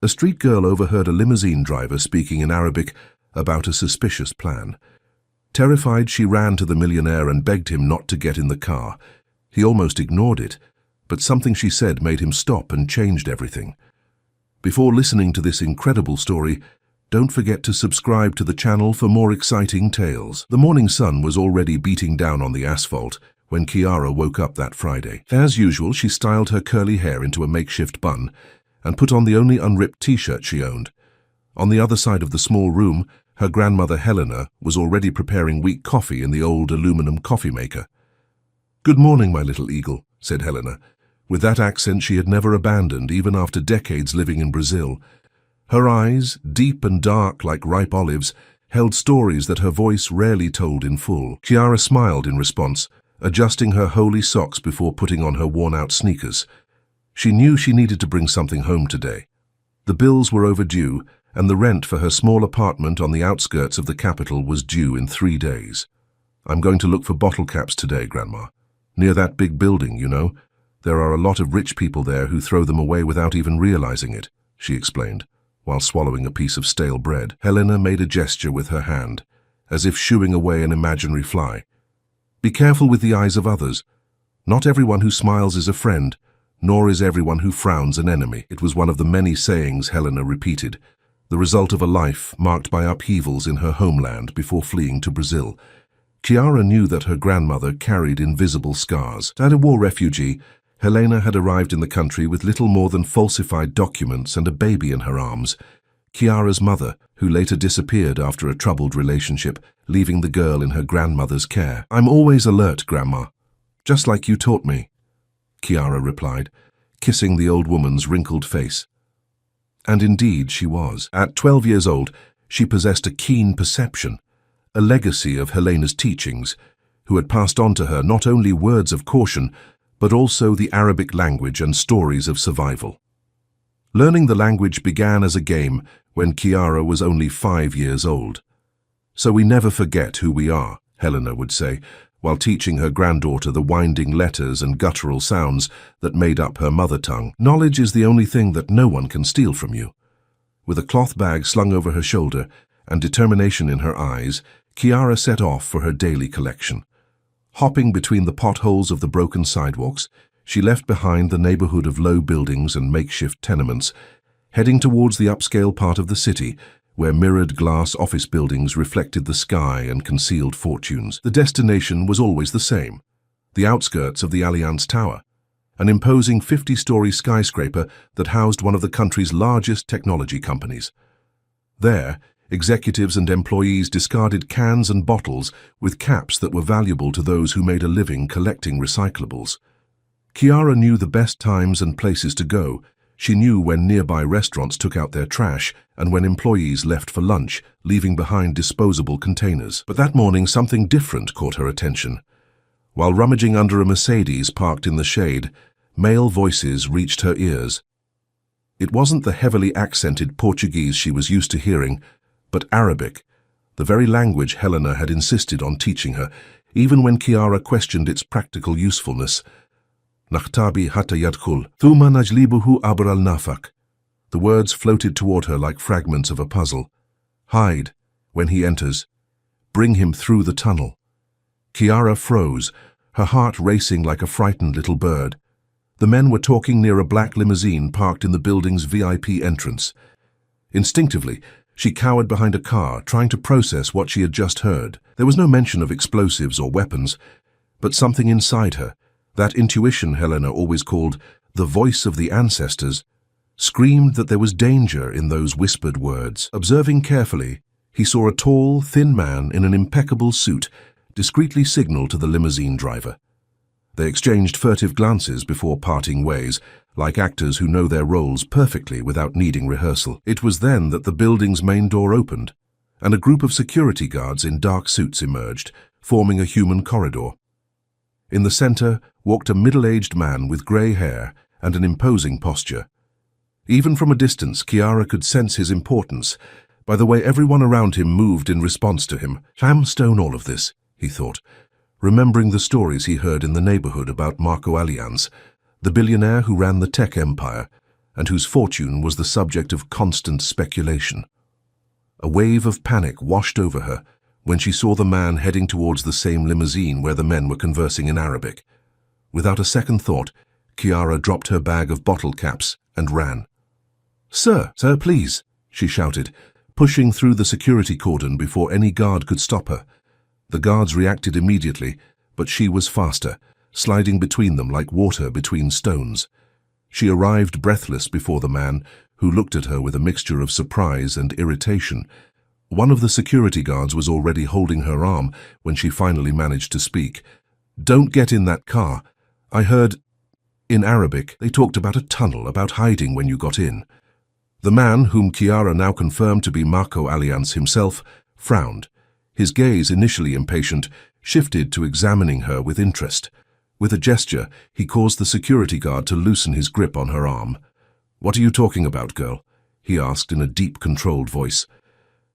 A street girl overheard a limousine driver speaking in Arabic about a suspicious plan. Terrified, she ran to the millionaire and begged him not to get in the car. He almost ignored it, but something she said made him stop and changed everything. Before listening to this incredible story, don't forget to subscribe to the channel for more exciting tales. The morning sun was already beating down on the asphalt when Chiara woke up that Friday. As usual, she styled her curly hair into a makeshift bun and put on the only unripped t-shirt she owned. On the other side of the small room, her grandmother Helena was already preparing weak coffee in the old aluminum coffee maker. "Good morning, my little eagle," said Helena, with that accent she had never abandoned even after decades living in Brazil. Her eyes, deep and dark like ripe olives, held stories that her voice rarely told in full. Chiara smiled in response, adjusting her holey socks before putting on her worn-out sneakers. She knew she needed to bring something home today. The bills were overdue, and the rent for her small apartment on the outskirts of the capital was due in 3 days. "I'm going to look for bottle caps today, Grandma. Near that big building, you know. There are a lot of rich people there who throw them away without even realizing it," she explained, while swallowing a piece of stale bread. Helena made a gesture with her hand, as if shooing away an imaginary fly. "Be careful with the eyes of others. Not everyone who smiles is a friend, nor is everyone who frowns an enemy." It was one of the many sayings Helena repeated, the result of a life marked by upheavals in her homeland before fleeing to Brazil. Chiara knew that her grandmother carried invisible scars. As a war refugee, Helena had arrived in the country with little more than falsified documents and a baby in her arms. Chiara's mother, who later disappeared after a troubled relationship, leaving the girl in her grandmother's care. "I'm always alert, Grandma, just like you taught me," Chiara replied, kissing the old woman's wrinkled face. And indeed she was. At 12 years old, she possessed a keen perception, a legacy of Helena's teachings, who had passed on to her not only words of caution, but also the Arabic language and stories of survival. Learning the language began as a game when Chiara was only 5 years old. "So we never forget who we are," Helena would say, while teaching her granddaughter the winding letters and guttural sounds that made up her mother tongue. "Knowledge is the only thing that no one can steal from you." With a cloth bag slung over her shoulder and determination in her eyes, Chiara set off for her daily collection. Hopping between the potholes of the broken sidewalks, she left behind the neighborhood of low buildings and makeshift tenements, heading towards the upscale part of the city, where mirrored glass office buildings reflected the sky and concealed fortunes. The destination was always the same: the outskirts of the Allianz Tower, an imposing 50-story skyscraper that housed one of the country's largest technology companies. There, executives and employees discarded cans and bottles with caps that were valuable to those who made a living collecting recyclables. Chiara knew the best times and places to go. She knew when nearby restaurants took out their trash and when employees left for lunch, leaving behind disposable containers. But that morning, something different caught her attention. While rummaging under a Mercedes parked in the shade, male voices reached her ears. It wasn't the heavily accented Portuguese she was used to hearing, but Arabic, the very language Helena had insisted on teaching her, even when Chiara questioned its practical usefulness. "Nakhtabi hatta yadkhul, thumma najlibuhu abr al-nafaq." The words floated toward her like fragments of a puzzle. "Hide when he enters. Bring him through the tunnel." Chiara froze, her heart racing like a frightened little bird. The men were talking near a black limousine parked in the building's VIP entrance. Instinctively, she cowered behind a car, trying to process what she had just heard. There was no mention of explosives or weapons, but something inside her, that intuition Helena always called the voice of the ancestors, screamed that there was danger in those whispered words. Observing carefully, he saw a tall, thin man in an impeccable suit discreetly signal to the limousine driver. They exchanged furtive glances before parting ways, like actors who know their roles perfectly without needing rehearsal. It was then that the building's main door opened, and a group of security guards in dark suits emerged, forming a human corridor. In the center walked a middle-aged man with grey hair and an imposing posture. Even from a distance, Chiara could sense his importance by the way everyone around him moved in response to him. "Shamstone all of this," he thought, remembering the stories he heard in the neighborhood about Marco Allianz, the billionaire who ran the tech empire, and whose fortune was the subject of constant speculation. A wave of panic washed over her when she saw the man heading towards the same limousine where the men were conversing in Arabic. Without a second thought, Chiara dropped her bag of bottle caps and ran. "Sir, sir, please," she shouted, pushing through the security cordon before any guard could stop her. The guards reacted immediately, but she was faster, sliding between them like water between stones. She arrived breathless before the man, who looked at her with a mixture of surprise and irritation. One of the security guards was already holding her arm when she finally managed to speak. "Don't get in that car. I heard..." In Arabic, they talked about a tunnel, about hiding when you got in. The man, whom Chiara now confirmed to be Marco Allianz himself, frowned. His gaze, initially impatient, shifted to examining her with interest. With a gesture, he caused the security guard to loosen his grip on her arm. "What are you talking about, girl?" he asked in a deep, controlled voice.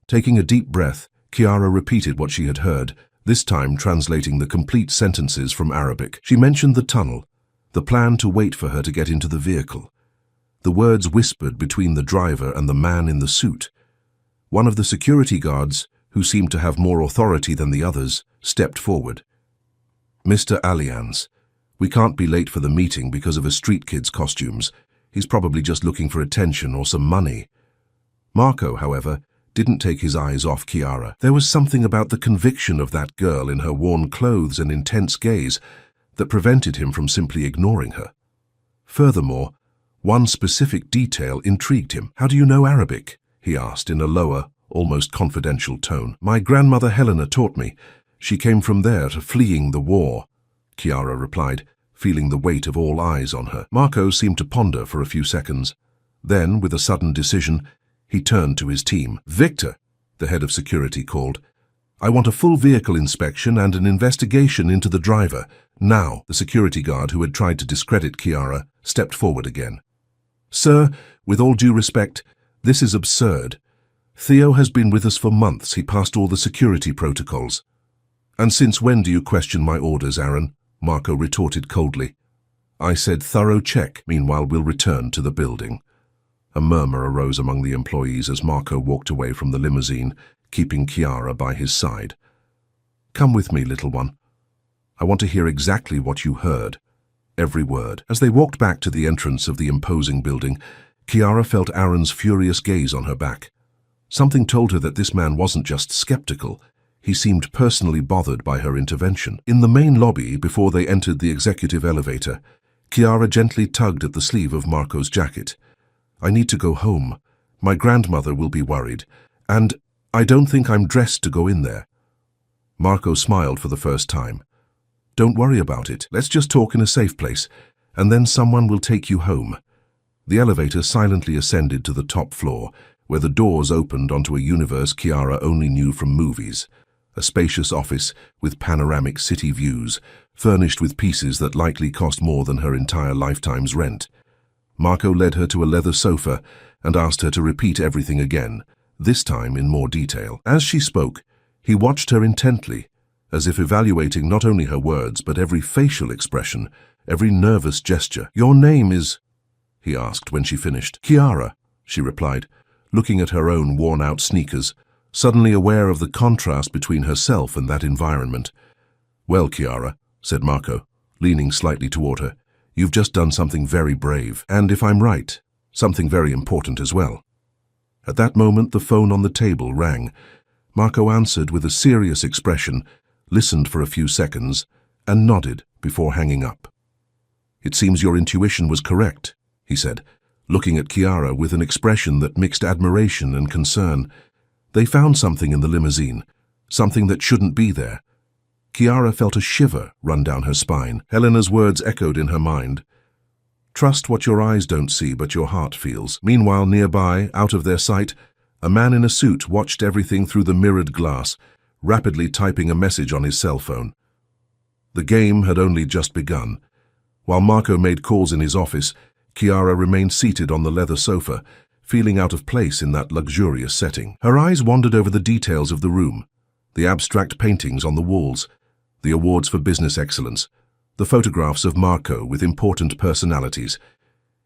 Taking a deep breath, Chiara repeated what she had heard, this time translating the complete sentences from Arabic. She mentioned the tunnel, the plan to wait for her to get into the vehicle. The words whispered between the driver and the man in the suit. One of the security guards, who seemed to have more authority than the others, stepped forward. "Mr. Allianz, we can't be late for the meeting because of a street kid's costumes. He's probably just looking for attention or some money." Marco, however, didn't take his eyes off Chiara. There was something about the conviction of that girl in her worn clothes and intense gaze that prevented him from simply ignoring her. Furthermore, one specific detail intrigued him. "How do you know Arabic?" he asked in a lower, almost confidential tone. "My grandmother Helena taught me. She came from there to fleeing the war," Chiara replied, feeling the weight of all eyes on her. Marco seemed to ponder for a few seconds. Then, with a sudden decision, he turned to his team. "Victor," the head of security called, "I want a full vehicle inspection and an investigation into the driver. Now." The security guard who had tried to discredit Chiara stepped forward again. "Sir, with all due respect, this is absurd. Theo has been with us for months. He passed all the security protocols." "And since when do you question my orders, Aaron?" Marco retorted coldly. "I said thorough check. Meanwhile, we'll return to the building." A murmur arose among the employees as Marco walked away from the limousine, keeping Chiara by his side. "Come with me, little one. I want to hear exactly what you heard. Every word." As they walked back to the entrance of the imposing building, Chiara felt Aaron's furious gaze on her back. Something told her that this man wasn't just skeptical. He seemed personally bothered by her intervention. In the main lobby, before they entered the executive elevator, Chiara gently tugged at the sleeve of Marco's jacket. "I need to go home. My grandmother will be worried. And I don't think I'm dressed to go in there." Marco smiled for the first time. "Don't worry about it. Let's just talk in a safe place, and then someone will take you home." The elevator silently ascended to the top floor, where the doors opened onto a universe Chiara only knew from movies. A spacious office with panoramic city views, furnished with pieces that likely cost more than her entire lifetime's rent. Marco led her to a leather sofa and asked her to repeat everything again, this time in more detail. As she spoke, he watched her intently, as if evaluating not only her words but every facial expression, every nervous gesture. "Your name is..." he asked when she finished. "Chiara," she replied, looking at her own worn-out sneakers, suddenly aware of the contrast between herself and that environment. "Well, Chiara," said Marco, leaning slightly toward her, "you've just done something very brave, and if I'm right, something very important as well." At that moment, the phone on the table rang. Marco answered with a serious expression, listened for a few seconds, and nodded before hanging up. "It seems your intuition was correct," he said, looking at Chiara with an expression that mixed admiration and concern. "They found something in the limousine, something that shouldn't be there." Chiara felt a shiver run down her spine. Helena's words echoed in her mind. "Trust what your eyes don't see but your heart feels." Meanwhile, nearby, out of their sight, a man in a suit watched everything through the mirrored glass, rapidly typing a message on his cell phone. The game had only just begun. While Marco made calls in his office, Chiara remained seated on the leather sofa, feeling out of place in that luxurious setting. Her eyes wandered over the details of the room, the abstract paintings on the walls, the awards for business excellence, the photographs of Marco with important personalities.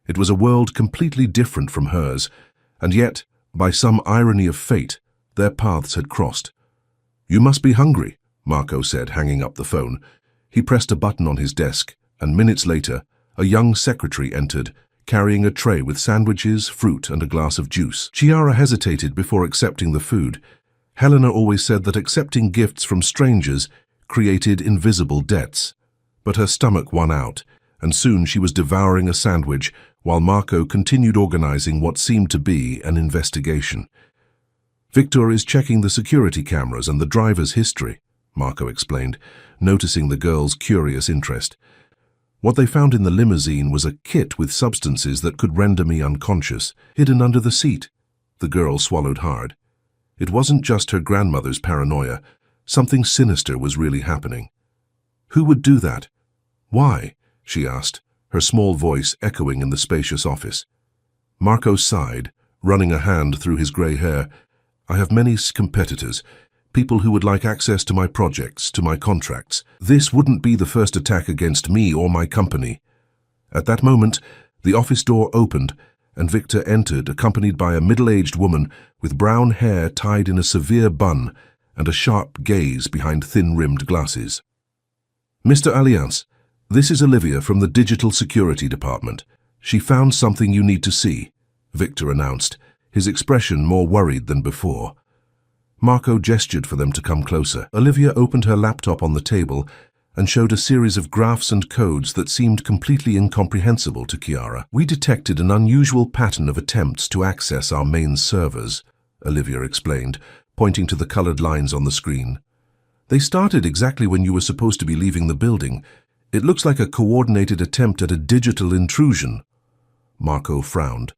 It was a world completely different from hers, and yet, by some irony of fate, their paths had crossed. "You must be hungry," Marco said, hanging up the phone. He pressed a button on his desk, and minutes later, a young secretary entered, carrying a tray with sandwiches, fruit, and a glass of juice. Chiara hesitated before accepting the food. Helena always said that accepting gifts from strangers created invisible debts. But her stomach won out, and soon she was devouring a sandwich while Marco continued organizing what seemed to be an investigation. "Victor is checking the security cameras and the driver's history," Marco explained, noticing the girl's curious interest. "What they found in the limousine was a kit with substances that could render me unconscious, hidden under the seat." The girl swallowed hard. It wasn't just her grandmother's paranoia. Something sinister was really happening. "Who would do that? Why?" she asked, her small voice echoing in the spacious office. Marco sighed, running a hand through his grey hair. "I have many competitors, people who would like access to my projects, to my contracts. This wouldn't be the first attack against me or my company." At that moment, the office door opened, and Victor entered, accompanied by a middle-aged woman with brown hair tied in a severe bun and a sharp gaze behind thin-rimmed glasses. "Mr. Alliance, this is Olivia from the Digital Security Department. She found something you need to see," Victor announced, his expression more worried than before. Marco gestured for them to come closer. Olivia opened her laptop on the table and showed a series of graphs and codes that seemed completely incomprehensible to Chiara. "We detected an unusual pattern of attempts to access our main servers," Olivia explained, pointing to the colored lines on the screen. "They started exactly when you were supposed to be leaving the building. It looks like a coordinated attempt at a digital intrusion." Marco frowned.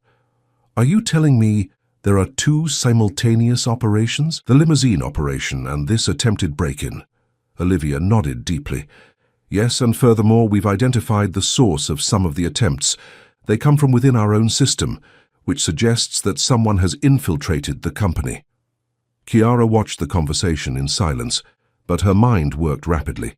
"Are you telling me there are two simultaneous operations? The limousine operation and this attempted break-in?" Olivia nodded deeply. "Yes, and furthermore, we've identified the source of some of the attempts. They come from within our own system, which suggests that someone has infiltrated the company." Chiara watched the conversation in silence, but her mind worked rapidly.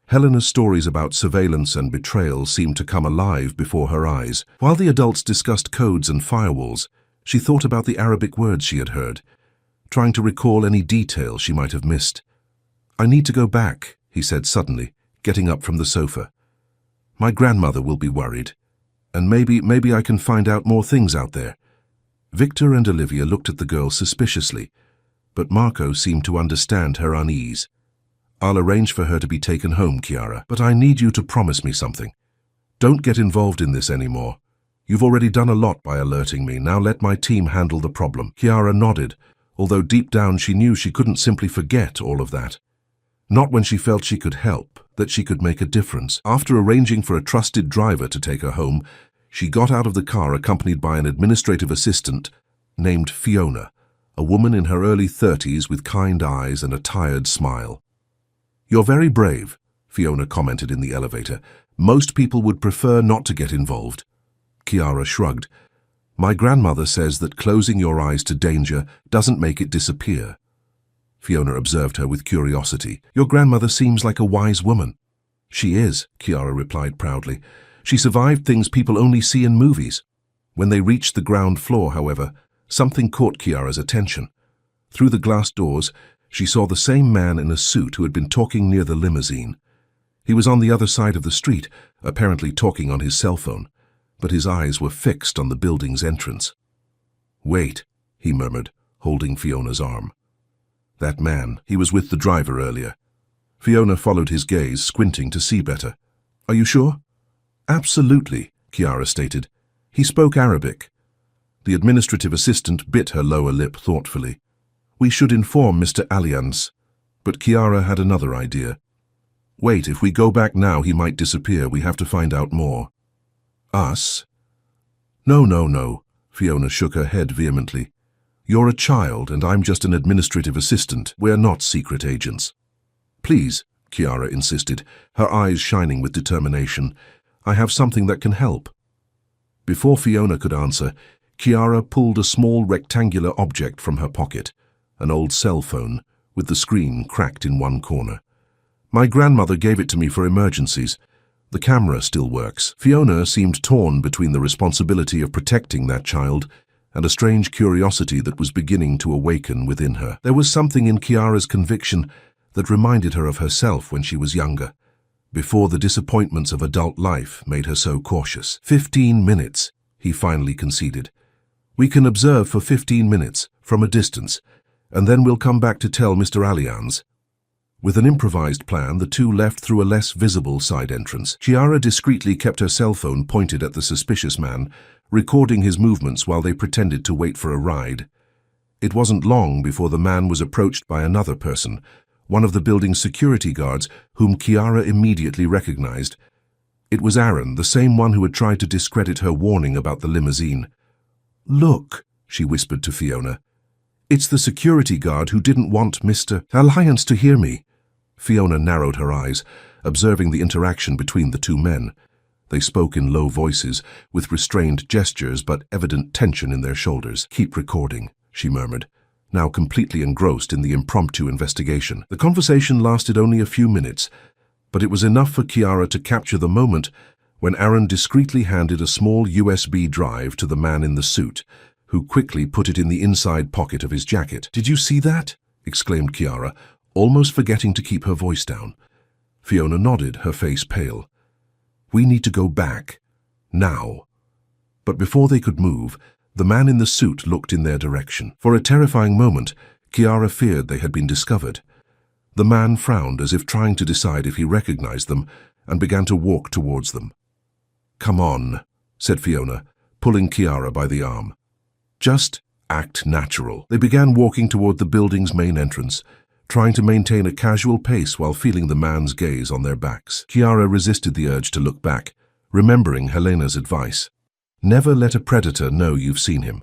Helena's stories about surveillance and betrayal seemed to come alive before her eyes. While the adults discussed codes and firewalls, she thought about the Arabic words she had heard, trying to recall any detail she might have missed. "I need to go back," he said suddenly, getting up from the sofa. "My grandmother will be worried, and maybe I can find out more things out there." Victor and Olivia looked at the girl suspiciously, but Marco seemed to understand her unease. "I'll arrange for her to be taken home, Chiara, but I need you to promise me something. Don't get involved in this anymore. You've already done a lot by alerting me. Now let my team handle the problem." Chiara nodded, although deep down she knew she couldn't simply forget all of that. Not when she felt she could help, that she could make a difference. After arranging for a trusted driver to take her home, she got out of the car accompanied by an administrative assistant named Fiona, a woman in her early 30s with kind eyes and a tired smile. "You're very brave," Fiona commented in the elevator. "Most people would prefer not to get involved." Chiara shrugged. "My grandmother says that closing your eyes to danger doesn't make it disappear." Fiona observed her with curiosity. "Your grandmother seems like a wise woman." "She is," Chiara replied proudly. "She survived things people only see in movies." When they reached the ground floor, however, something caught Chiara's attention. Through the glass doors, she saw the same man in a suit who had been talking near the limousine. He was on the other side of the street, apparently talking on his cell phone, but his eyes were fixed on the building's entrance. "Wait," he murmured, holding Fiona's arm. "That man, he was with the driver earlier." Fiona followed his gaze, squinting to see better. "Are you sure?" "Absolutely," Chiara stated. "He spoke Arabic." The administrative assistant bit her lower lip thoughtfully. "We should inform Mr. Alliance." But Chiara had another idea. "Wait, if we go back now he might disappear. We have to find out more." "Us?" No, Fiona shook her head vehemently. "You're a child and I'm just an administrative assistant. We're not secret agents." "Please," Chiara insisted, her eyes shining with determination. "I have something that can help." Before Fiona could answer, Chiara pulled a small rectangular object from her pocket, an old cell phone, with the screen cracked in one corner. "My grandmother gave it to me for emergencies. The camera still works. Fiona seemed torn between the responsibility of protecting that child and a strange curiosity that was beginning to awaken within her. There was something in Chiara's conviction that reminded her of herself when she was younger, before the disappointments of adult life made her so cautious. 15 minutes, he finally conceded. We can observe for 15 minutes, from a distance, and then we'll come back to tell Mr. Allianz. With an improvised plan, the two left through a less visible side entrance. Chiara discreetly kept her cell phone pointed at the suspicious man, recording his movements while they pretended to wait for a ride. It wasn't long before the man was approached by another person, one of the building's security guards, whom Chiara immediately recognized. It was Aaron, the same one who had tried to discredit her warning about the limousine. "Look," she whispered to Fiona. "It's the security guard who didn't want Mr. Allianz to hear me." Fiona narrowed her eyes, observing the interaction between the two men. They spoke in low voices, with restrained gestures but evident tension in their shoulders. "Keep recording," she murmured, now completely engrossed in the impromptu investigation. The conversation lasted only a few minutes, but it was enough for Chiara to capture the moment when Aaron discreetly handed a small USB drive to the man in the suit, who quickly put it in the inside pocket of his jacket. "Did you see that?" exclaimed Chiara, almost forgetting to keep her voice down. Fiona nodded, her face pale. "We need to go back. Now." But before they could move, the man in the suit looked in their direction. For a terrifying moment, Chiara feared they had been discovered. The man frowned as if trying to decide if he recognized them and began to walk towards them. "Come on," said Fiona, pulling Chiara by the arm. "Just act natural." They began walking toward the building's main entrance, trying to maintain a casual pace while feeling the man's gaze on their backs. Chiara resisted the urge to look back, remembering Helena's advice. Never let a predator know you've seen him.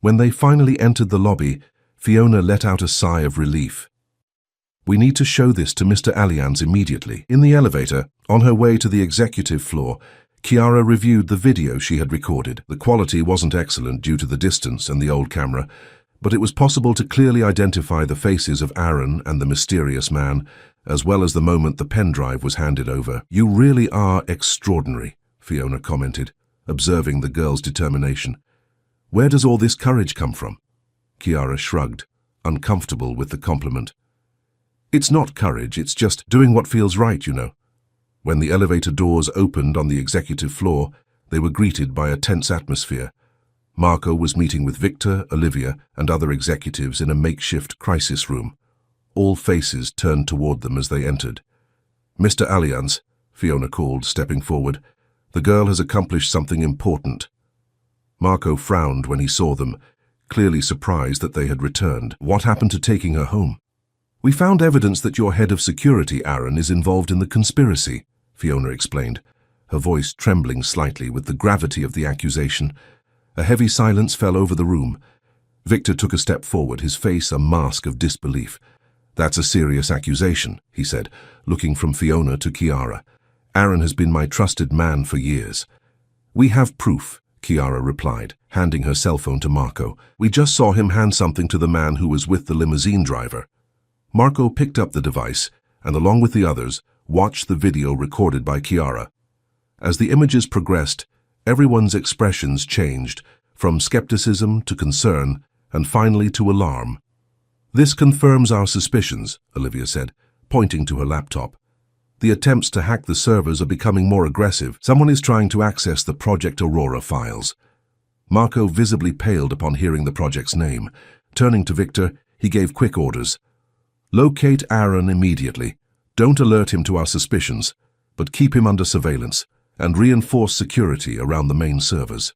When they finally entered the lobby, Fiona let out a sigh of relief. "We need to show this to Mr. Allianz immediately." In the elevator, on her way to the executive floor, Chiara reviewed the video she had recorded. The quality wasn't excellent due to the distance and the old camera, but it was possible to clearly identify the faces of Aaron and the mysterious man, as well as the moment the pen drive was handed over. "You really are extraordinary," Fiona commented, observing the girl's determination. "Where does all this courage come from?" Chiara shrugged, uncomfortable with the compliment. "It's not courage, it's just doing what feels right, you know." When the elevator doors opened on the executive floor, they were greeted by a tense atmosphere. Marco was meeting with Victor, Olivia, and other executives in a makeshift crisis room. All faces turned toward them as they entered. "Mr. Allianz," Fiona called, stepping forward. "The girl has accomplished something important." Marco frowned when he saw them, clearly surprised that they had returned. "What happened to taking her home?" "We found evidence that your head of security, Aaron, is involved in the conspiracy," Fiona explained, her voice trembling slightly with the gravity of the accusation. A heavy silence fell over the room. Victor took a step forward, his face a mask of disbelief. "That's a serious accusation," he said, looking from Fiona to Chiara. "Aaron has been my trusted man for years." "We have proof," Chiara replied, handing her cell phone to Marco. "We just saw him hand something to the man who was with the limousine driver." Marco picked up the device and, along with the others, watched the video recorded by Chiara. As the images progressed, everyone's expressions changed, from skepticism to concern, and finally to alarm. "This confirms our suspicions," Olivia said, pointing to her laptop. "The attempts to hack the servers are becoming more aggressive. Someone is trying to access the Project Aurora files." Marco visibly paled upon hearing the project's name. Turning to Victor, he gave quick orders. "Locate Aaron immediately. Don't alert him to our suspicions, but keep him under surveillance, and reinforce security around the main servers."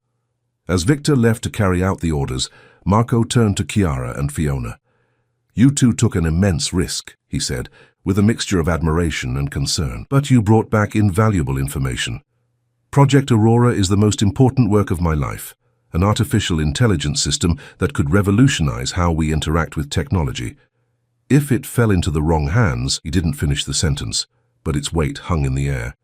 As Victor left to carry out the orders, Marco turned to Chiara and Fiona. "You two took an immense risk," he said, with a mixture of admiration and concern. "But you brought back invaluable information. Project Aurora is the most important work of my life, an artificial intelligence system that could revolutionize how we interact with technology. If it fell into the wrong hands," he didn't finish the sentence, but its weight hung in the air.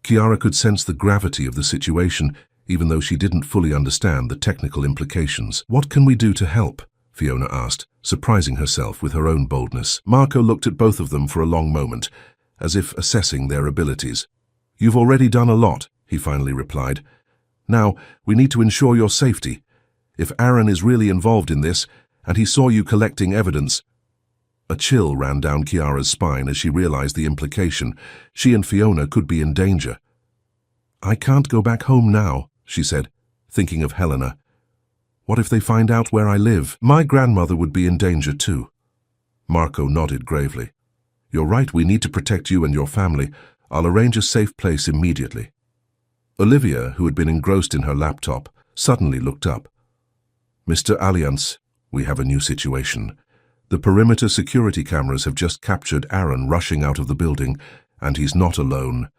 Chiara could sense the gravity of the situation, even though she didn't fully understand the technical implications. "What can we do to help?" Fiona asked, surprising herself with her own boldness. Marco looked at both of them for a long moment, as if assessing their abilities. "You've already done a lot," he finally replied. "Now, we need to ensure your safety. If Aaron is really involved in this, and he saw you collecting evidence—" A chill ran down Kiara's spine as she realized the implication. She and Fiona could be in danger. "I can't go back home now," she said, thinking of Helena. "What if they find out where I live? My grandmother would be in danger too." Marco nodded gravely. "You're right, we need to protect you and your family. I'll arrange a safe place immediately." Olivia, who had been engrossed in her laptop, suddenly looked up. "Mr. Alliance, we have a new situation. The perimeter security cameras have just captured Aaron rushing out of the building, and he's not alone."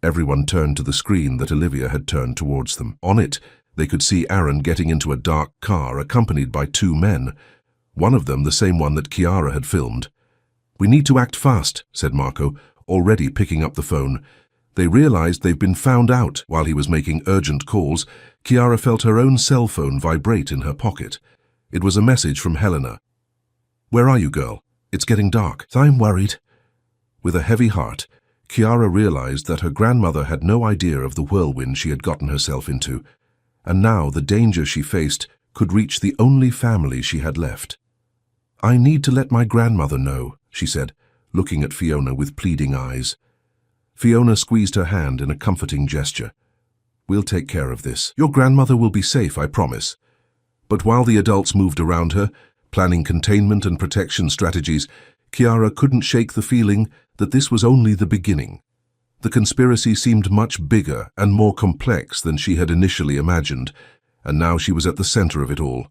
Everyone turned to the screen that Olivia had turned towards them. On it, they could see Aaron getting into a dark car accompanied by two men, one of them the same one that Kiara had filmed. "We need to act fast," said Marco, already picking up the phone. They realized they've been found out. While he was making urgent calls, Kiara felt her own cell phone vibrate in her pocket. It was a message from Helena. "Where are you, girl? It's getting dark." "I'm worried." With a heavy heart, Kiara realized that her grandmother had no idea of the whirlwind she had gotten herself into, and now the danger she faced could reach the only family she had left. "I need to let my grandmother know," she said, looking at Fiona with pleading eyes. Fiona squeezed her hand in a comforting gesture. "We'll take care of this. Your grandmother will be safe, I promise." But while the adults moved around her, planning containment and protection strategies, Kiara couldn't shake the feeling that this was only the beginning. The conspiracy seemed much bigger and more complex than she had initially imagined, and now she was at the center of it all.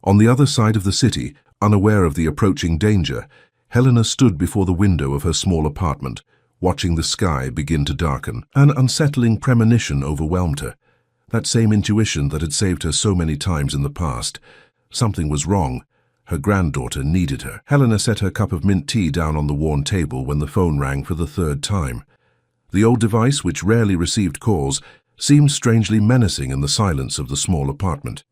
On the other side of the city, unaware of the approaching danger, Helena stood before the window of her small apartment, watching the sky begin to darken. An unsettling premonition overwhelmed her. That same intuition that had saved her so many times in the past. Something was wrong. Her granddaughter needed her. Helena set her cup of mint tea down on the worn table when the phone rang for the third time. The old device, which rarely received calls, seemed strangely menacing in the silence of the small apartment.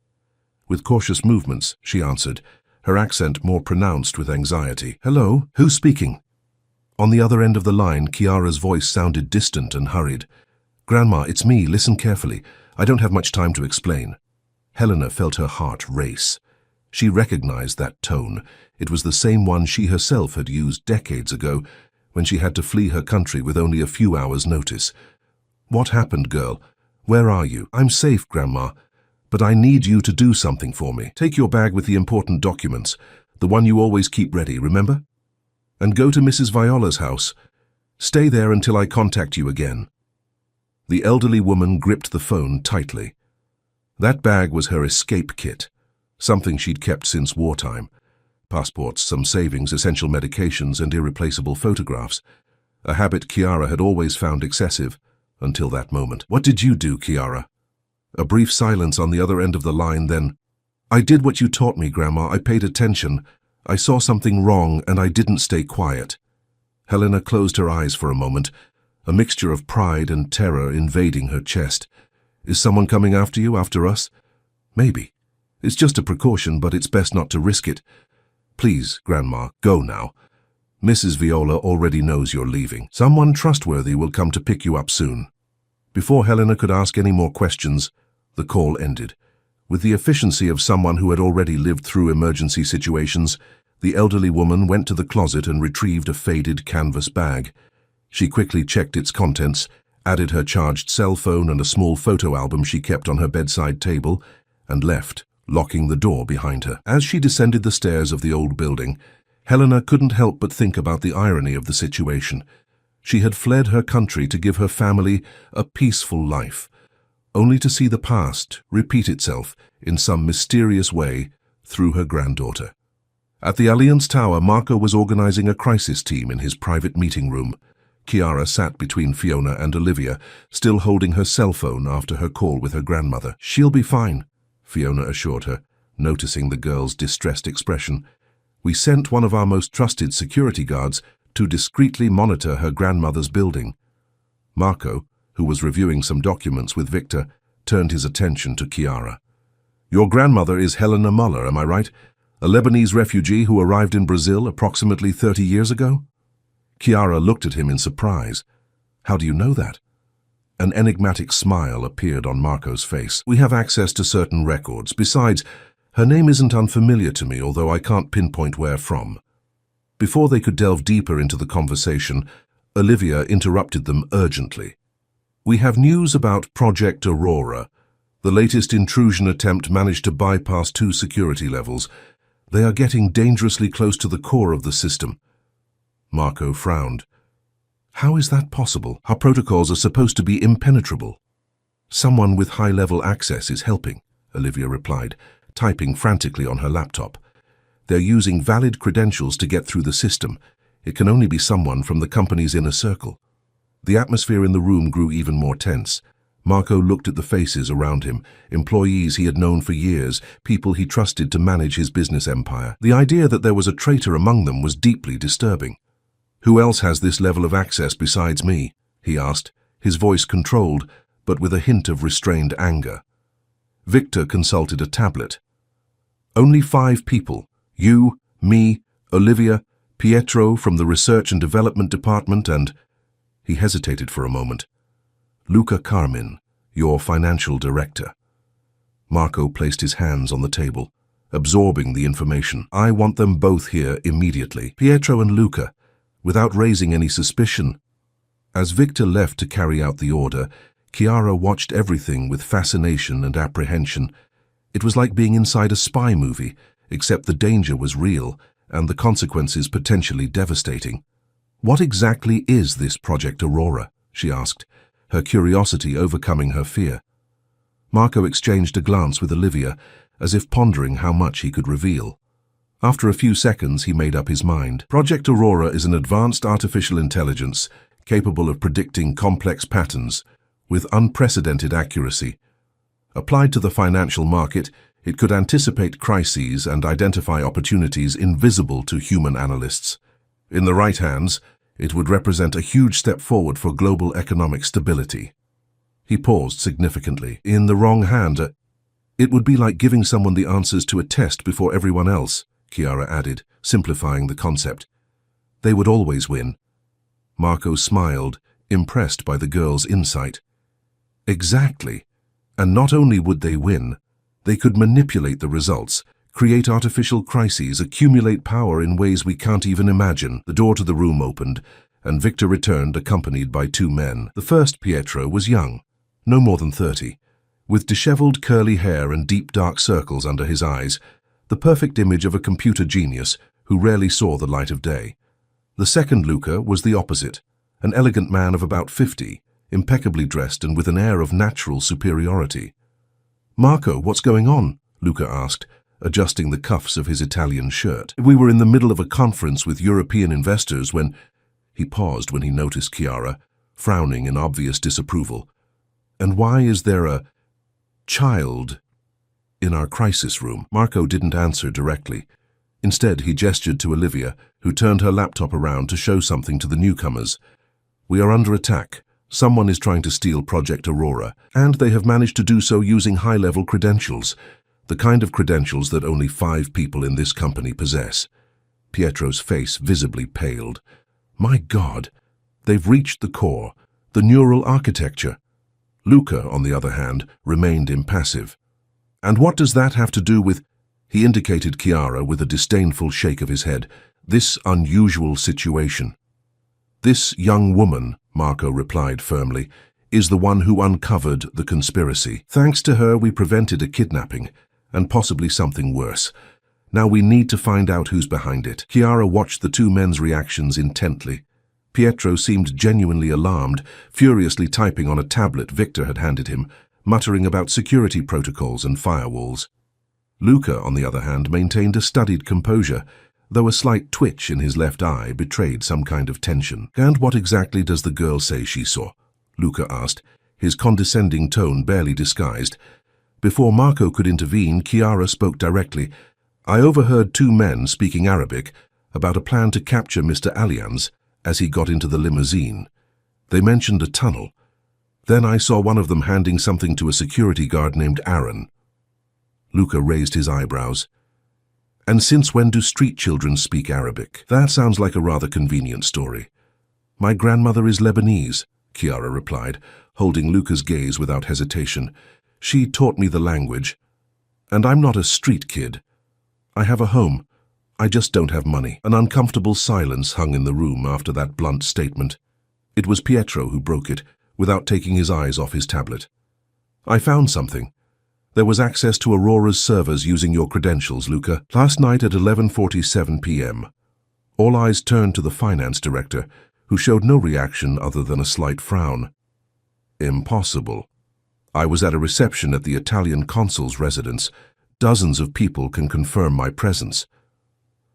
With cautious movements, she answered, her accent more pronounced with anxiety. "Hello? Who's speaking?" On the other end of the line, Kiara's voice sounded distant and hurried. "Grandma, it's me. Listen carefully. I don't have much time to explain." Helena felt her heart race. She recognized that tone. It was the same one she herself had used decades ago, when she had to flee her country with only a few hours' notice. "What happened, girl? Where are you?" "I'm safe, Grandma, but I need you to do something for me. Take your bag with the important documents, the one you always keep ready, remember? And go to Mrs. Viola's house. Stay there until I contact you again." The elderly woman gripped the phone tightly. That bag was her escape kit, something she'd kept since wartime. Passports, some savings, essential medications, and irreplaceable photographs. A habit Kiara had always found excessive, until that moment. "What did you do, Kiara?" A brief silence on the other end of the line, then, "I did what you taught me, Grandma. I paid attention. I saw something wrong, and I didn't stay quiet." Helena closed her eyes for a moment, a mixture of pride and terror invading her chest. "Is someone coming after you, after us?" "Maybe. It's just a precaution, but it's best not to risk it. Please, Grandma, go now. Mrs. Viola already knows you're leaving. Someone trustworthy will come to pick you up soon." Before Helena could ask any more questions, the call ended. With the efficiency of someone who had already lived through emergency situations, the elderly woman went to the closet and retrieved a faded canvas bag. She quickly checked its contents, added her charged cell phone and a small photo album she kept on her bedside table, and left, locking the door behind her. As she descended the stairs of the old building, Helena couldn't help but think about the irony of the situation. She had fled her country to give her family a peaceful life, only to see the past repeat itself in some mysterious way through her granddaughter. At the Alliance Tower, Marco was organizing a crisis team in his private meeting room. Kiara sat between Fiona and Olivia, still holding her cell phone after her call with her grandmother. "She'll be fine," Fiona assured her, noticing the girl's distressed expression. "We sent one of our most trusted security guards to discreetly monitor her grandmother's building." Marco, who was reviewing some documents with Victor, turned his attention to Kiara. "Your grandmother is Helena Muller, am I right? A Lebanese refugee who arrived in Brazil approximately 30 years ago?" Kiara looked at him in surprise. "How do you know that?" An enigmatic smile appeared on Marco's face. "We have access to certain records. Besides, her name isn't unfamiliar to me, although I can't pinpoint where from." Before they could delve deeper into the conversation, Olivia interrupted them urgently. "We have news about Project Aurora. The latest intrusion attempt managed to bypass 2 security levels. They are getting dangerously close to the core of the system." Marco frowned. "How is that possible? Our protocols are supposed to be impenetrable." "Someone with high-level access is helping," Olivia replied, typing frantically on her laptop. "They're using valid credentials to get through the system. It can only be someone from the company's inner circle." The atmosphere in the room grew even more tense. Marco looked at the faces around him, employees he had known for years, people he trusted to manage his business empire. The idea that there was a traitor among them was deeply disturbing. "Who else has this level of access besides me?" he asked, his voice controlled, but with a hint of restrained anger. Victor consulted a tablet. "Only 5 people. You, me, Olivia, Pietro from the Research and Development Department, and—" He hesitated for a moment. "Luca Carmin, your financial director." Marco placed his hands on the table, absorbing the information. "I want them both here immediately. Pietro and Luca, without raising any suspicion." As Victor left to carry out the order, Chiara watched everything with fascination and apprehension. It was like being inside a spy movie, except the danger was real and the consequences potentially devastating. "What exactly is this Project Aurora?" she asked, her curiosity overcoming her fear. Marco exchanged a glance with Olivia, as if pondering how much he could reveal. After a few seconds, he made up his mind. "Project Aurora is an advanced artificial intelligence capable of predicting complex patterns with unprecedented accuracy. Applied to the financial market, it could anticipate crises and identify opportunities invisible to human analysts. In the right hands, it would represent a huge step forward for global economic stability." He paused significantly. "In the wrong hand, it would be like giving someone the answers to a test before everyone else," Chiara added, simplifying the concept. "They would always win." Marco smiled, impressed by the girl's insight. "Exactly. And not only would they win, they could manipulate the results, create artificial crises, accumulate power in ways we can't even imagine." The door to the room opened, and Victor returned accompanied by 2 men. The first, Pietro, was young, no more than 30, with disheveled curly hair and deep dark circles under his eyes, the perfect image of a computer genius who rarely saw the light of day. The second, Luca, was the opposite, an elegant man of about 50, impeccably dressed and with an air of natural superiority. "Marco, what's going on?" Luca asked, adjusting the cuffs of his Italian shirt. "We were in the middle of a conference with European investors when—" He paused when he noticed Chiara, frowning in obvious disapproval. "And why is there a child in our crisis room?" Marco didn't answer directly. Instead, he gestured to Olivia, who turned her laptop around to show something to the newcomers. "We are under attack. Someone is trying to steal Project Aurora, and they have managed to do so using high-level credentials, the kind of credentials that only 5 people in this company possess." Pietro's face visibly paled. "My God, they've reached the core, the neural architecture." Luca, on the other hand, remained impassive. "And what does that have to do with—" He indicated Chiara with a disdainful shake of his head. "This unusual situation." "This young woman," Marco replied firmly, "is the one who uncovered the conspiracy. Thanks to her, we prevented a kidnapping, and possibly something worse. Now we need to find out who's behind it." Chiara watched the 2 men's reactions intently. Pietro seemed genuinely alarmed, furiously typing on a tablet Victor had handed him, muttering about security protocols and firewalls. Luca, on the other hand, maintained a studied composure, though a slight twitch in his left eye betrayed some kind of tension. "And what exactly does the girl say she saw?" Luca asked, his condescending tone barely disguised. Before Marco could intervene, Chiara spoke directly. "I overheard 2 men speaking Arabic about a plan to capture Mr. Allianz as he got into the limousine. They mentioned a tunnel. Then I saw one of them handing something to a security guard named Aaron." Luca raised his eyebrows. "And since when do street children speak Arabic?" "That sounds like a rather convenient story." "My grandmother is Lebanese," Chiara replied, holding Luca's gaze without hesitation. "She taught me the language. And I'm not a street kid. I have a home. I just don't have money." An uncomfortable silence hung in the room after that blunt statement. It was Pietro who broke it, without taking his eyes off his tablet. "I found something. There was access to Aurora's servers using your credentials, Luca. Last night at 11:47 p.m. All eyes turned to the finance director, who showed no reaction other than a slight frown. Impossible. I was at a reception at the Italian consul's residence. Dozens of people can confirm my presence."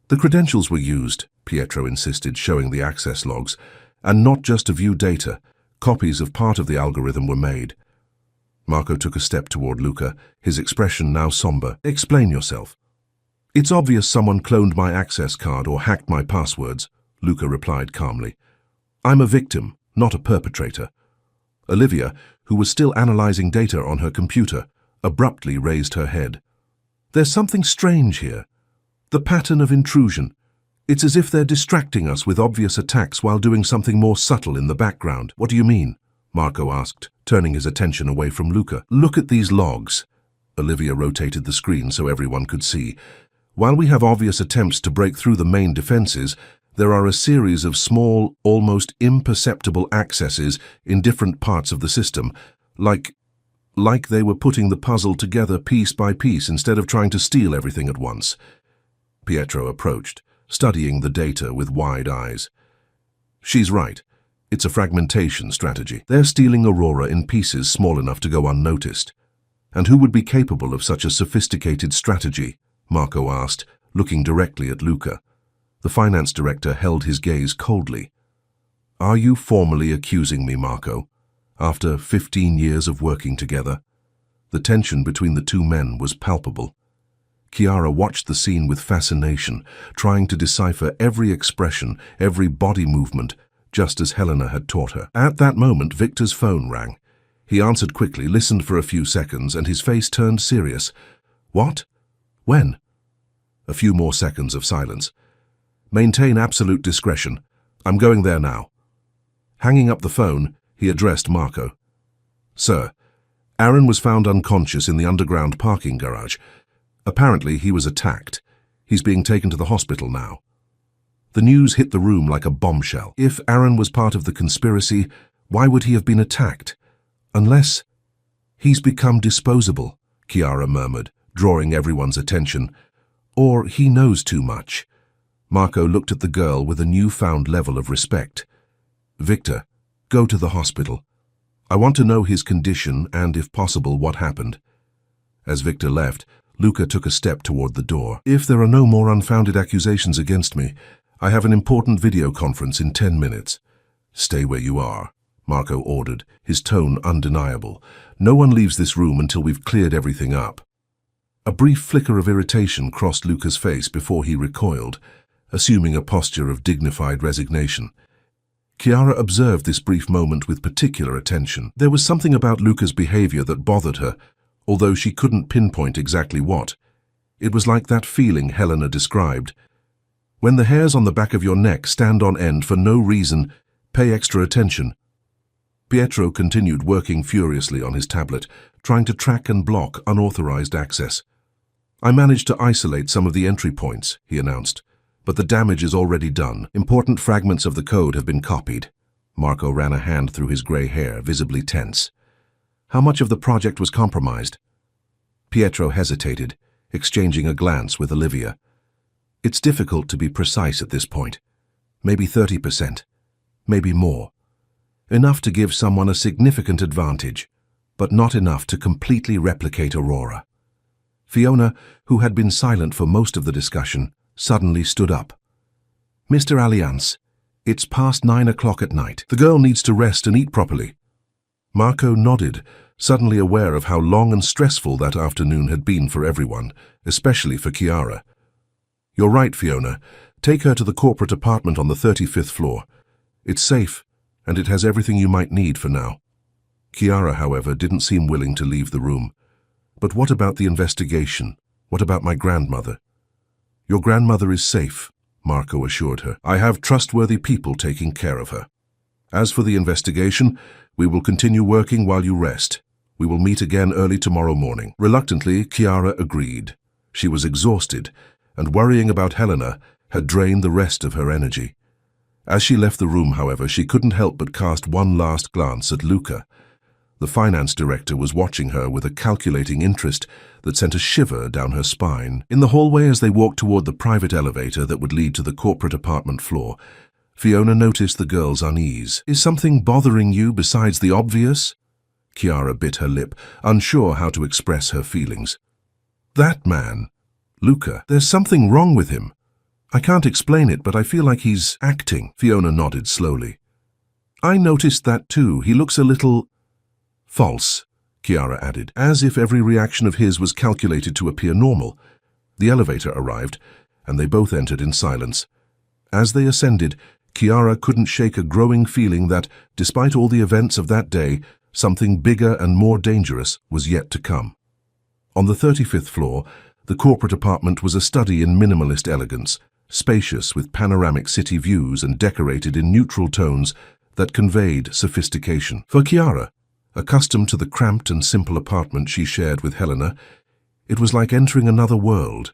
"The credentials were used," Pietro insisted, showing the access logs, "and not just to view data. Copies of part of the algorithm were made." Marco took a step toward Luca, his expression now somber. "Explain yourself." "It's obvious someone cloned my access card or hacked my passwords," Luca replied calmly. "I'm a victim, not a perpetrator." Olivia, who was still analyzing data on her computer, abruptly raised her head. "There's something strange here. The pattern of intrusion. It's as if they're distracting us with obvious attacks while doing something more subtle in the background." "What do you mean?" Marco asked, turning his attention away from Luca. "Look at these logs." Olivia rotated the screen so everyone could see. "While we have obvious attempts to break through the main defenses, there are a series of small, almost imperceptible accesses in different parts of the system, like they were putting the puzzle together piece by piece instead of trying to steal everything at once." Pietro approached, studying the data with wide eyes. "She's right. It's a fragmentation strategy. They're stealing Aurora in pieces small enough to go unnoticed." "And who would be capable of such a sophisticated strategy?" Marco asked, looking directly at Luca. The finance director held his gaze coldly. "Are you formally accusing me, Marco, after 15 years of working together?" The tension between the two men was palpable. Chiara watched the scene with fascination, trying to decipher every expression, every body movement, just as Helena had taught her. At that moment, Victor's phone rang. He answered quickly, listened for a few seconds, and his face turned serious. "What? When?" A few more seconds of silence. "Maintain absolute discretion. I'm going there now." Hanging up the phone, he addressed Marco. "Sir, Aaron was found unconscious in the underground parking garage. Apparently he was attacked. He's being taken to the hospital now." The news hit the room like a bombshell. If Aaron was part of the conspiracy, why would he have been attacked? Unless... "He's become disposable," Chiara murmured, drawing everyone's attention. "Or he knows too much." Marco looked at the girl with a newfound level of respect. "Victor, go to the hospital. I want to know his condition and, if possible, what happened." As Victor left, Luca took a step toward the door. "If there are no more unfounded accusations against me, I have an important video conference in 10 minutes. "Stay where you are," Marco ordered, his tone undeniable. "No one leaves this room until we've cleared everything up." A brief flicker of irritation crossed Luca's face before he recoiled, assuming a posture of dignified resignation. Chiara observed this brief moment with particular attention. There was something about Luca's behavior that bothered her, although she couldn't pinpoint exactly what. It was like that feeling Helena described. When the hairs on the back of your neck stand on end for no reason, pay extra attention. Pietro continued working furiously on his tablet, trying to track and block unauthorized access. "I managed to isolate some of the entry points," he announced, "but the damage is already done. Important fragments of the code have been copied." Marco ran a hand through his gray hair, visibly tense. "How much of the project was compromised?" Pietro hesitated, exchanging a glance with Olivia. "It's difficult to be precise at this point. Maybe 30%, maybe more. Enough to give someone a significant advantage, but not enough to completely replicate Aurora." Fiona, who had been silent for most of the discussion, suddenly stood up. "Mr. Alliance, it's past 9 o'clock at night. The girl needs to rest and eat properly." Marco nodded, suddenly aware of how long and stressful that afternoon had been for everyone, especially for Chiara. "You're right, Fiona. Take her to the corporate apartment on the 35th floor. It's safe, and it has everything you might need for now." Chiara, however, didn't seem willing to leave the room. "But what about the investigation? What about my grandmother?" "Your grandmother is safe," Marco assured her. "I have trustworthy people taking care of her. As for the investigation, We will continue working while you rest. We will meet again early tomorrow morning." Reluctantly, Chiara agreed. She was exhausted, and worrying about Helena had drained the rest of her energy. As she left the room, however, she couldn't help but cast one last glance at Luca. The finance director was watching her with a calculating interest that sent a shiver down her spine. In the hallway, as they walked toward the private elevator that would lead to the corporate apartment floor, Fiona noticed the girl's unease. "Is something bothering you besides the obvious?" Chiara bit her lip, unsure how to express her feelings. "That man, Luca, there's something wrong with him. I can't explain it, but I feel like he's acting." Fiona nodded slowly. "I noticed that too. He looks a little false," Chiara added, as if every reaction of his was calculated to appear normal. The elevator arrived, and they both entered in silence. As they ascended, Chiara couldn't shake a growing feeling that, despite all the events of that day, something bigger and more dangerous was yet to come. On the 35th floor, the corporate apartment was a study in minimalist elegance, spacious with panoramic city views and decorated in neutral tones that conveyed sophistication. For Chiara, accustomed to the cramped and simple apartment she shared with Helena, it was like entering another world.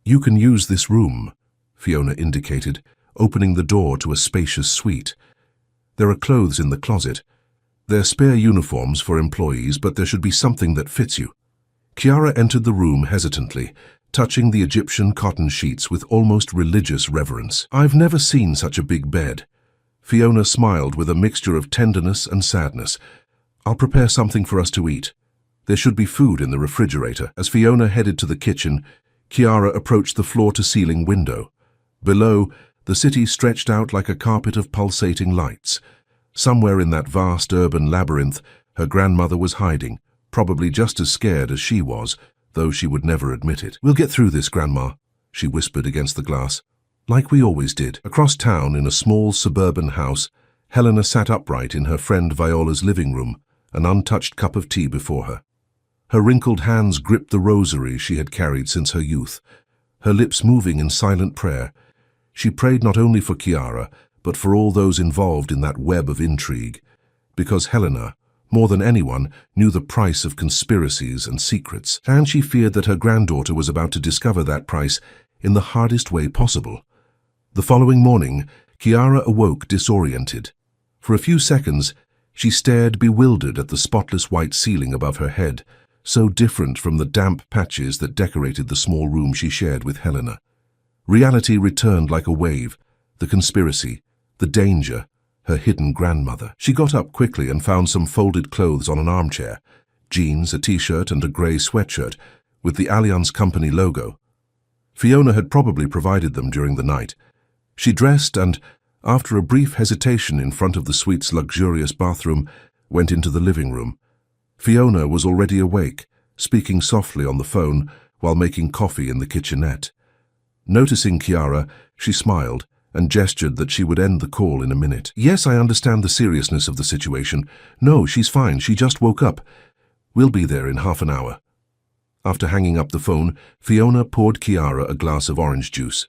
"You can use this room," Fiona indicated, opening the door to a spacious suite. "There are clothes in the closet. They're spare uniforms for employees, but there should be something that fits you." Chiara entered the room hesitantly, touching the Egyptian cotton sheets with almost religious reverence. "I've never seen such a big bed." Fiona smiled with a mixture of tenderness and sadness. "I'll prepare something for us to eat. There should be food in the refrigerator." As Fiona headed to the kitchen, Chiara approached the floor-to-ceiling window. Below, the city stretched out like a carpet of pulsating lights. Somewhere in that vast urban labyrinth, her grandmother was hiding, probably just as scared as she was, though she would never admit it. "We'll get through this, Grandma," she whispered against the glass. "Like we always did." Across town, in a small suburban house, Helena sat upright in her friend Viola's living room, an untouched cup of tea before her. Her wrinkled hands gripped the rosary she had carried since her youth, her lips moving in silent prayer. She prayed not only for Chiara, but for all those involved in that web of intrigue, because Helena, more than anyone, knew the price of conspiracies and secrets, and she feared that her granddaughter was about to discover that price in the hardest way possible. The following morning, Chiara awoke disoriented. For a few seconds, she stared bewildered at the spotless white ceiling above her head, so different from the damp patches that decorated the small room she shared with Helena. Reality returned like a wave, the conspiracy, the danger, her hidden grandmother. She got up quickly and found some folded clothes on an armchair, jeans, a t-shirt and a grey sweatshirt with the Allianz Company logo. Fiona had probably provided them during the night. She dressed and, after a brief hesitation in front of the suite's luxurious bathroom, went into the living room. Fiona was already awake, speaking softly on the phone while making coffee in the kitchenette. Noticing Chiara, she smiled and gestured that she would end the call in a minute. "Yes, I understand the seriousness of the situation. No, she's fine. She just woke up. We'll be there in half an hour." After hanging up the phone, Fiona poured Chiara a glass of orange juice.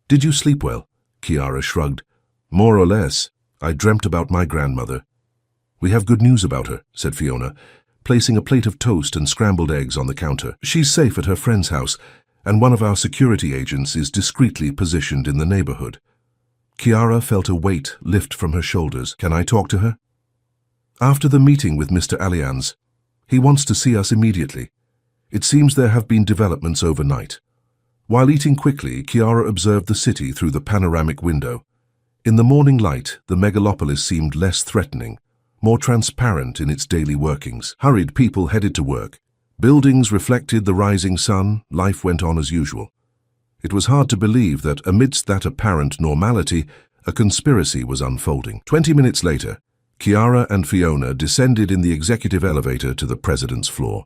"Did you sleep well?" Chiara shrugged. "More or less. I dreamt about my grandmother." "We have good news about her," said Fiona, placing a plate of toast and scrambled eggs on the counter. "She's safe at her friend's house, and one of our security agents is discreetly positioned in the neighborhood." Chiara felt a weight lift from her shoulders. "Can I talk to her?" "After the meeting with Mr. Allianz. He wants to see us immediately. It seems there have been developments overnight." While eating quickly, Chiara observed the city through the panoramic window. In the morning light, the megalopolis seemed less threatening, more transparent in its daily workings. Hurried people headed to work. Buildings reflected the rising sun. Life went on as usual. It was hard to believe that, amidst that apparent normality, a conspiracy was unfolding. 20 minutes later, Chiara and Fiona descended in the executive elevator to the president's floor.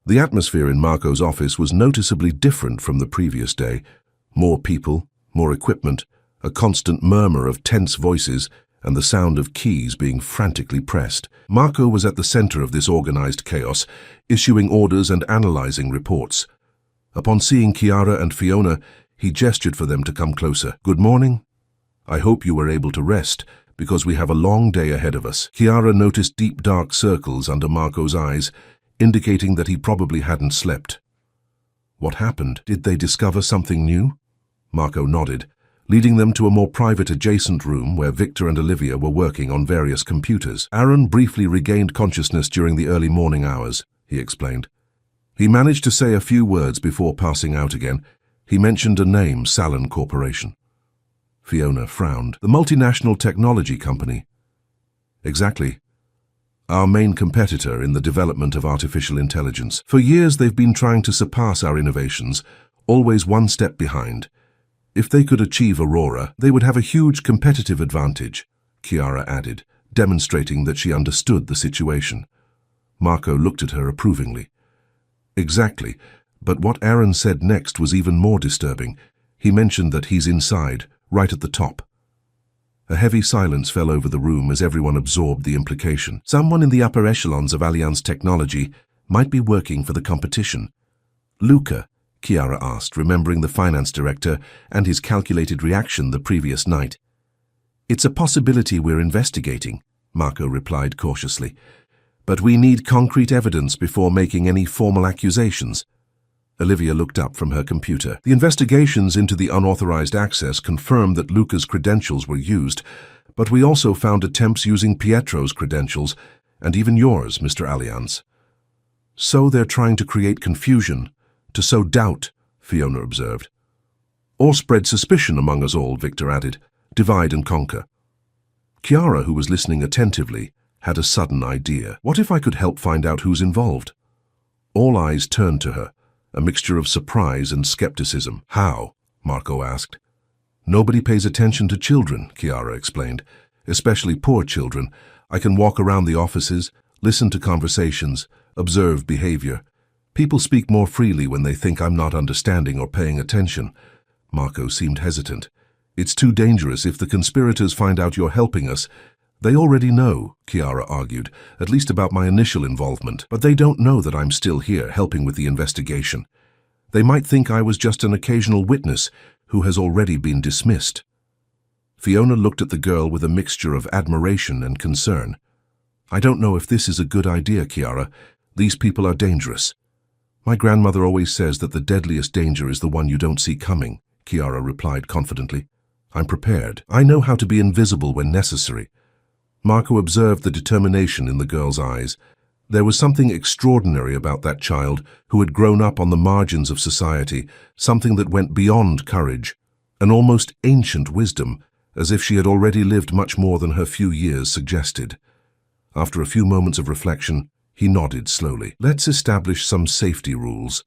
The atmosphere in Marco's office was noticeably different from the previous day. More people, more equipment, a constant murmur of tense voices, and the sound of keys being frantically pressed. Marco was at the center of this organized chaos, issuing orders and analyzing reports. Upon seeing Chiara and Fiona, he gestured for them to come closer. "Good morning. I hope you were able to rest, because we have a long day ahead of us. Chiara noticed deep dark circles under Marco's eyes, indicating that he probably hadn't slept. What happened? Did they discover something new? Marco nodded, leading them to a more private adjacent room where Victor and Olivia were working on various computers. Aaron briefly regained consciousness during the early morning hours, he explained. He managed to say a few words before passing out again. He mentioned a name, Salon Corporation. Fiona frowned. The multinational technology company. Exactly. Our main competitor in the development of artificial intelligence. For years they've been trying to surpass our innovations, always one step behind. If they could achieve Aurora, they would have a huge competitive advantage, Chiara added, demonstrating that she understood the situation. Marco looked at her approvingly. Exactly, but what Aaron said next was even more disturbing. He mentioned that he's inside, right at the top. A heavy silence fell over the room as everyone absorbed the implication. Someone in the upper echelons of Allianz Technology might be working for the competition. Luca, Chiara asked, remembering the finance director and his calculated reaction the previous night. It's a possibility we're investigating, Marco replied cautiously. But we need concrete evidence before making any formal accusations. Olivia looked up from her computer. The investigations into the unauthorized access confirmed that Luca's credentials were used, but we also found attempts using Pietro's credentials, and even yours, Mr. Allianz. So they're trying to create confusion, to sow doubt, Fiona observed. Or spread suspicion among us all, Victor added. Divide and conquer. Chiara, who was listening attentively, had a sudden idea. What if I could help find out who's involved? All eyes turned to her, a mixture of surprise and skepticism. How? Marco asked. Nobody pays attention to children, Chiara explained. Especially poor children. I can walk around the offices, listen to conversations, observe behavior. People speak more freely when they think I'm not understanding or paying attention. Marco seemed hesitant. It's too dangerous if the conspirators find out you're helping us. They already know, Chiara argued, at least about my initial involvement, but they don't know that I'm still here helping with the investigation. They might think I was just an occasional witness who has already been dismissed. Fiona looked at the girl with a mixture of admiration and concern. I don't know if this is a good idea, Chiara. These people are dangerous. My grandmother always says that the deadliest danger is the one you don't see coming, Chiara replied confidently. I'm prepared. I know how to be invisible when necessary. Marco observed the determination in the girl's eyes. There was something extraordinary about that child who had grown up on the margins of society, something that went beyond courage, an almost ancient wisdom, as if she had already lived much more than her few years suggested. After a few moments of reflection, he nodded slowly. Let's establish some safety rules.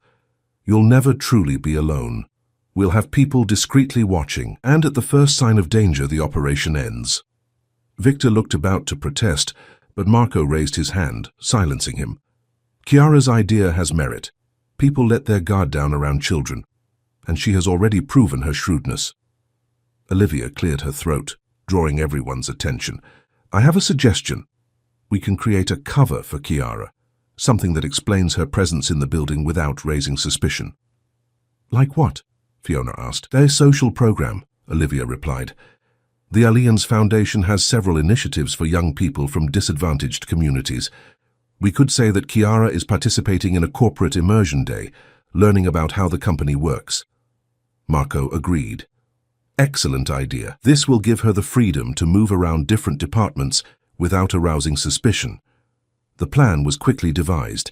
You'll never truly be alone. We'll have people discreetly watching, and at the first sign of danger, the operation ends. Victor looked about to protest, but Marco raised his hand, silencing him. Chiara's idea has merit. People let their guard down around children, and she has already proven her shrewdness. Olivia cleared her throat, drawing everyone's attention. I have a suggestion. We can create a cover for Chiara, something that explains her presence in the building without raising suspicion. Like what? Fiona asked. Their social program, Olivia replied. The Allianz Foundation has several initiatives for young people from disadvantaged communities. We could say that Chiara is participating in a corporate immersion day, learning about how the company works. Marco agreed. Excellent idea. This will give her the freedom to move around different departments without arousing suspicion. The plan was quickly devised.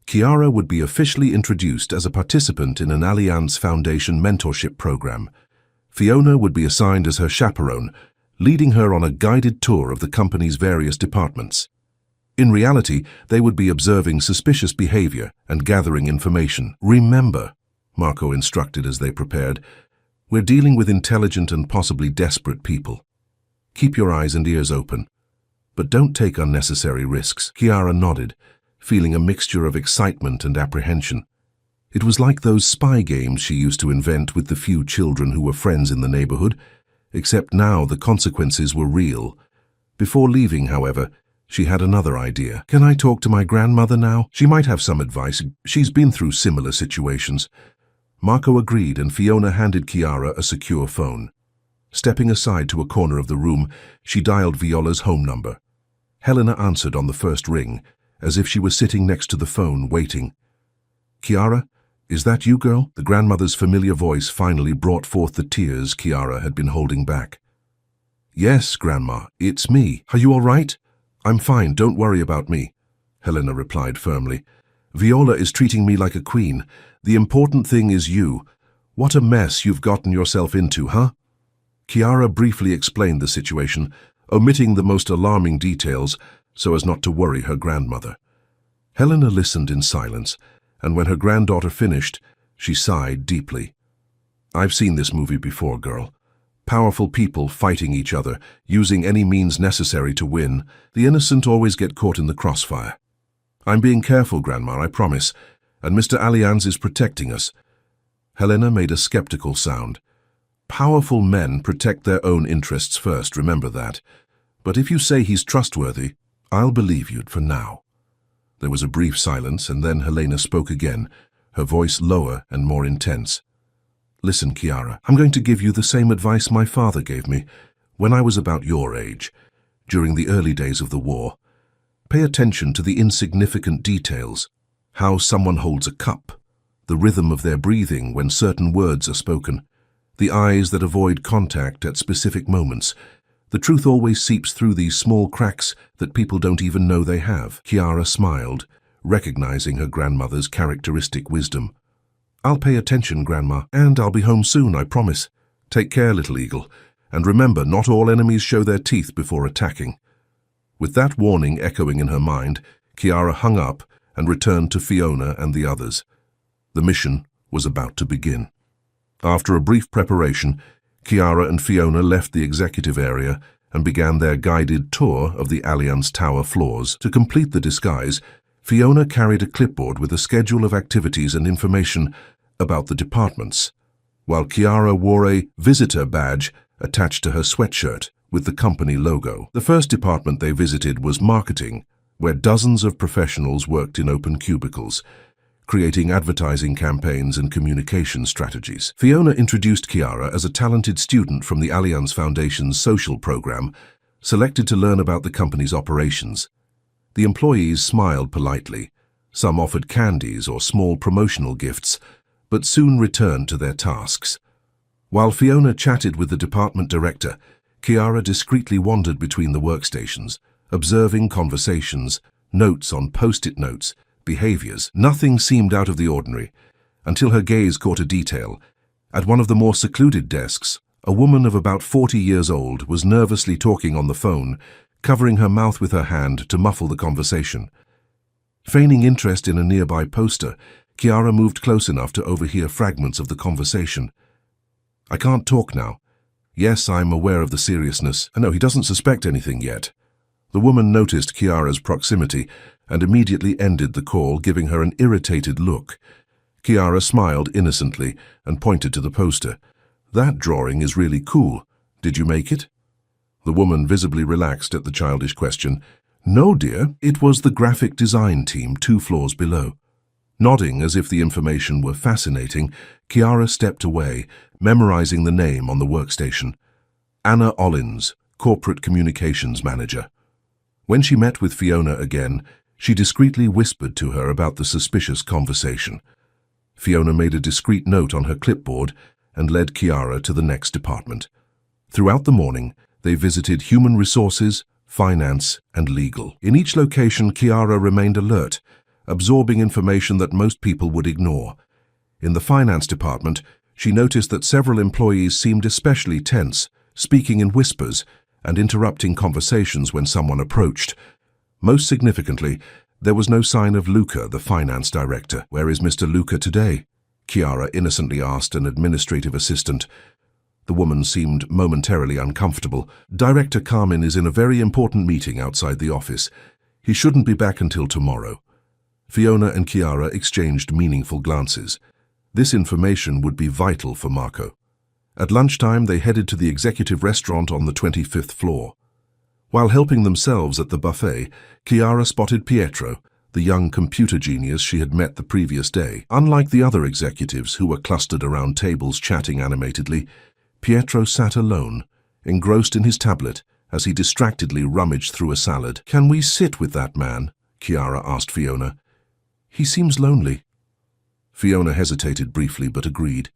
Chiara would be officially introduced as a participant in an Allianz Foundation mentorship program. Fiona would be assigned as her chaperone, leading her on a guided tour of the company's various departments. In reality, they would be observing suspicious behavior and gathering information. Remember, Marco instructed as they prepared, we're dealing with intelligent and possibly desperate people. Keep your eyes and ears open, but don't take unnecessary risks. Chiara nodded, feeling a mixture of excitement and apprehension. It was like those spy games she used to invent with the few children who were friends in the neighborhood, except now the consequences were real. Before leaving, however, she had another idea. Can I talk to my grandmother now? She might have some advice. She's been through similar situations. Marco agreed, and Fiona handed Chiara a secure phone. Stepping aside to a corner of the room, she dialed Viola's home number. Helena answered on the first ring, as if she were sitting next to the phone, waiting. "Chiara, is that you, girl?" The grandmother's familiar voice finally brought forth the tears Chiara had been holding back. "Yes, Grandma, it's me. Are you all right?" "I'm fine, don't worry about me," Helena replied firmly. "Viola is treating me like a queen. The important thing is you. What a mess you've gotten yourself into, huh?" Chiara briefly explained the situation, omitting the most alarming details so as not to worry her grandmother. Helena listened in silence, and when her granddaughter finished, she sighed deeply. "I've seen this movie before, girl. Powerful people fighting each other, using any means necessary to win. The innocent always get caught in the crossfire. I'm being careful, Grandma, I promise, and Mr. Allianz is protecting us." Helena made a skeptical sound. "Powerful men protect their own interests first, remember that. But if you say he's trustworthy, I'll believe you for now." There was a brief silence, and then Helena spoke again, her voice lower and more intense. "Listen, Chiara, I'm going to give you the same advice my father gave me when I was about your age, during the early days of the war. Pay attention to the insignificant details, how someone holds a cup, the rhythm of their breathing when certain words are spoken, the eyes that avoid contact at specific moments. The truth always seeps through these small cracks that people don't even know they have." Chiara smiled, recognizing her grandmother's characteristic wisdom. "I'll pay attention, Grandma, and I'll be home soon, I promise. Take care, little eagle, and remember, not all enemies show their teeth before attacking." With that warning echoing in her mind, Chiara hung up and returned to Fiona and the others. The mission was about to begin. After a brief preparation, Chiara and Fiona left the executive area and began their guided tour of the Allianz Tower floors. To complete the disguise, Fiona carried a clipboard with a schedule of activities and information about the departments, while Chiara wore a visitor badge attached to her sweatshirt with the company logo. The first department they visited was marketing, where dozens of professionals worked in open cubicles, creating advertising campaigns and communication strategies. Fiona introduced Chiara as a talented student from the Allianz Foundation's social program, selected to learn about the company's operations. The employees smiled politely. Some offered candies or small promotional gifts, but soon returned to their tasks. While Fiona chatted with the department director, Chiara discreetly wandered between the workstations, observing conversations, notes on post-it notes, behaviors. Nothing seemed out of the ordinary, until her gaze caught a detail. At one of the more secluded desks, a woman of about 40 years old was nervously talking on the phone, covering her mouth with her hand to muffle the conversation. Feigning interest in a nearby poster, Chiara moved close enough to overhear fragments of the conversation. "I can't talk now. Yes, I'm aware of the seriousness. I know he doesn't suspect anything yet." The woman noticed Chiara's proximity and immediately ended the call, giving her an irritated look. Chiara smiled innocently and pointed to the poster. "That drawing is really cool. Did you make it?" The woman visibly relaxed at the childish question. "No, dear, it was the graphic design team 2 floors below." Nodding as if the information were fascinating, Chiara stepped away, memorizing the name on the workstation. Anna Ollins, Corporate Communications Manager. When she met with Fiona again, she discreetly whispered to her about the suspicious conversation. Fiona made a discreet note on her clipboard and led Chiara to the next department. Throughout the morning, they visited human resources, finance, and legal. In each location, Chiara remained alert, absorbing information that most people would ignore. In the finance department, she noticed that several employees seemed especially tense, speaking in whispers and interrupting conversations when someone approached. Most significantly, there was no sign of Luca, the finance director. "Where is Mr. Luca today?" Chiara innocently asked an administrative assistant. The woman seemed momentarily uncomfortable. "Director Carmen is in a very important meeting outside the office. He shouldn't be back until tomorrow." Fiona and Chiara exchanged meaningful glances. This information would be vital for Marco. At lunchtime, they headed to the executive restaurant on the 25th floor. While helping themselves at the buffet, Chiara spotted Pietro, the young computer genius she had met the previous day. Unlike the other executives who were clustered around tables chatting animatedly, Pietro sat alone, engrossed in his tablet, as he distractedly rummaged through a salad. "Can we sit with that man?" Chiara asked Fiona. "He seems lonely." Fiona hesitated briefly but agreed.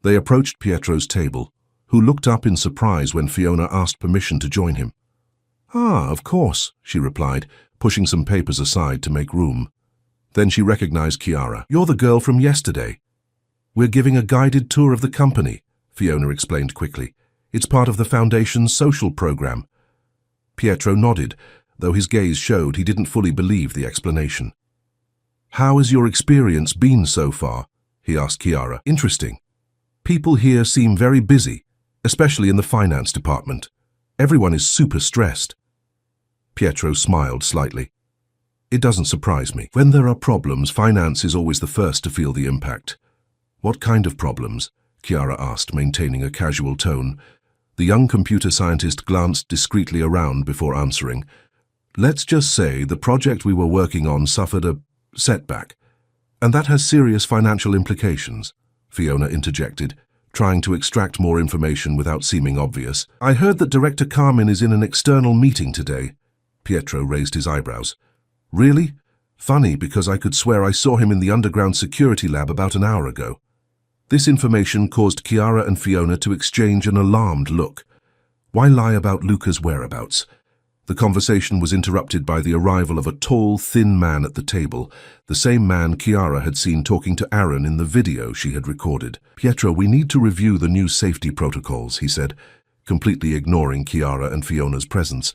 They approached Pietro's table, who looked up in surprise when Fiona asked permission to join him. "Ah, of course," she replied, pushing some papers aside to make room. Then she recognized Chiara. "You're the girl from yesterday." "We're giving a guided tour of the company," Fiona explained quickly. "It's part of the Foundation's social program." Pietro nodded, though his gaze showed he didn't fully believe the explanation. "How has your experience been so far?" he asked Chiara. "Interesting. People here seem very busy, especially in the finance department. Everyone is super stressed." Pietro smiled slightly. "It doesn't surprise me. When there are problems, finance is always the first to feel the impact." "What kind of problems?" Chiara asked, maintaining a casual tone. The young computer scientist glanced discreetly around before answering. "Let's just say the project we were working on suffered a setback, and that has serious financial implications," Fiona interjected, trying to extract more information without seeming obvious. "I heard that Director Carmen is in an external meeting today." Pietro raised his eyebrows. "Really? Funny, because I could swear I saw him in the underground security lab about an hour ago." This information caused Chiara and Fiona to exchange an alarmed look. Why lie about Luca's whereabouts? The conversation was interrupted by the arrival of a tall, thin man at the table, the same man Chiara had seen talking to Aaron in the video she had recorded. "Pietro, we need to review the new safety protocols," he said, completely ignoring Chiara and Fiona's presence.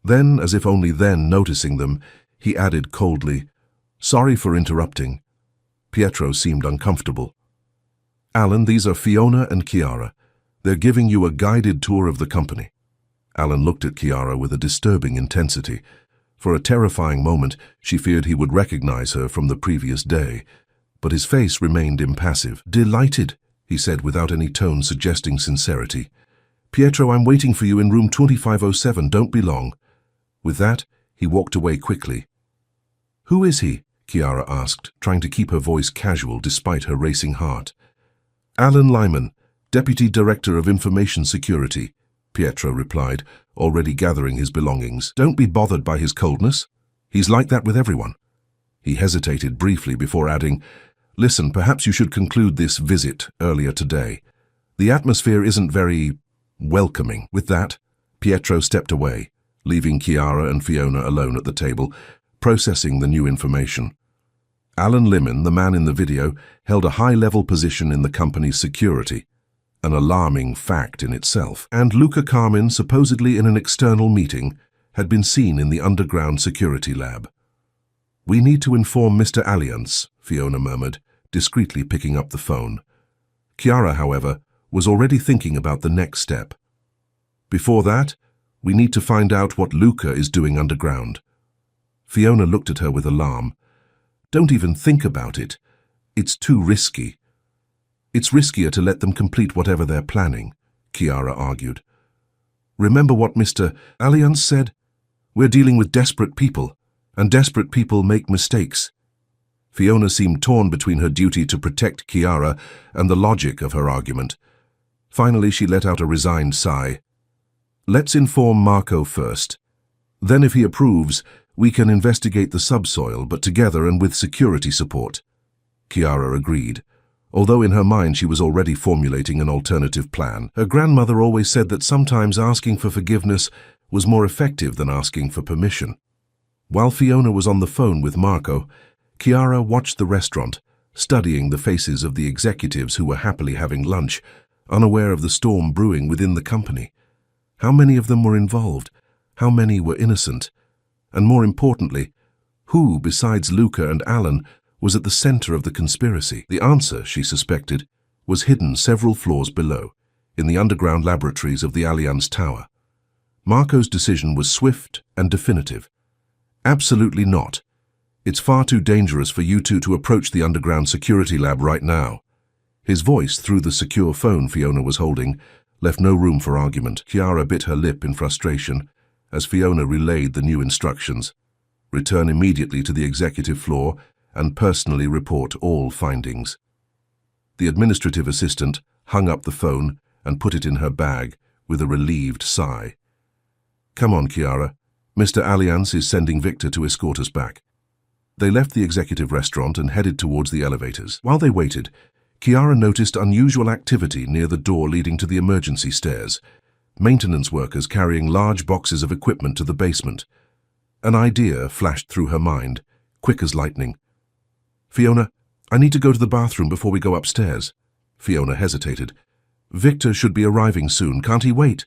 Then, as if only then noticing them, he added coldly, "Sorry for interrupting." Pietro seemed uncomfortable. "Alan, these are Fiona and Chiara. They're giving you a guided tour of the company." Alan looked at Chiara with a disturbing intensity. For a terrifying moment, she feared he would recognize her from the previous day. But his face remained impassive. "Delighted," he said without any tone suggesting sincerity. "Pietro, I'm waiting for you in room 2507. Don't be long." With that, he walked away quickly. "Who is he?" Chiara asked, trying to keep her voice casual despite her racing heart. "Alan Lyman, Deputy Director of Information Security," Pietro replied, already gathering his belongings. "Don't be bothered by his coldness. He's like that with everyone." He hesitated briefly before adding, "Listen, perhaps you should conclude this visit earlier today. The atmosphere isn't very welcoming." With that, Pietro stepped away, leaving Chiara and Fiona alone at the table, processing the new information. Alan Lyman, the man in the video, held a high-level position in the company's security, an alarming fact in itself. And Luca Carmen, supposedly in an external meeting, had been seen in the underground security lab. "We need to inform Mr. Alliance," Fiona murmured, discreetly picking up the phone. Chiara, however, was already thinking about the next step. "Before that, we need to find out what Luca is doing underground." Fiona looked at her with alarm. "Don't even think about it. It's too risky." "It's riskier to let them complete whatever they're planning," Chiara argued. "Remember what Mr. Alliance said? We're dealing with desperate people, and desperate people make mistakes." Fiona seemed torn between her duty to protect Chiara and the logic of her argument. Finally, she let out a resigned sigh. "Let's inform Marco first. Then if he approves, we can investigate the subsoil, but together and with security support." Chiara agreed, although in her mind she was already formulating an alternative plan. Her grandmother always said that sometimes asking for forgiveness was more effective than asking for permission. While Fiona was on the phone with Marco, Chiara watched the restaurant, studying the faces of the executives who were happily having lunch, unaware of the storm brewing within the company. How many of them were involved? How many were innocent? And more importantly, who, besides Luca and Alan, was at the center of the conspiracy? The answer, she suspected, was hidden several floors below, in the underground laboratories of the Allianz Tower. Marco's decision was swift and definitive. "Absolutely not. It's far too dangerous for you two to approach the underground security lab right now." His voice, through the secure phone Fiona was holding, left no room for argument. Chiara bit her lip in frustration as Fiona relayed the new instructions. Return immediately to the executive floor and personally report all findings. The administrative assistant hung up the phone and put it in her bag with a relieved sigh. "Come on, Chiara. Mr. Allianz is sending Victor to escort us back." They left the executive restaurant and headed towards the elevators. While they waited, Chiara noticed unusual activity near the door leading to the emergency stairs. Maintenance workers carrying large boxes of equipment to the basement. An idea flashed through her mind, quick as lightning. "Fiona, I need to go to the bathroom before we go upstairs." Fiona hesitated. "Victor should be arriving soon. Can't he wait?"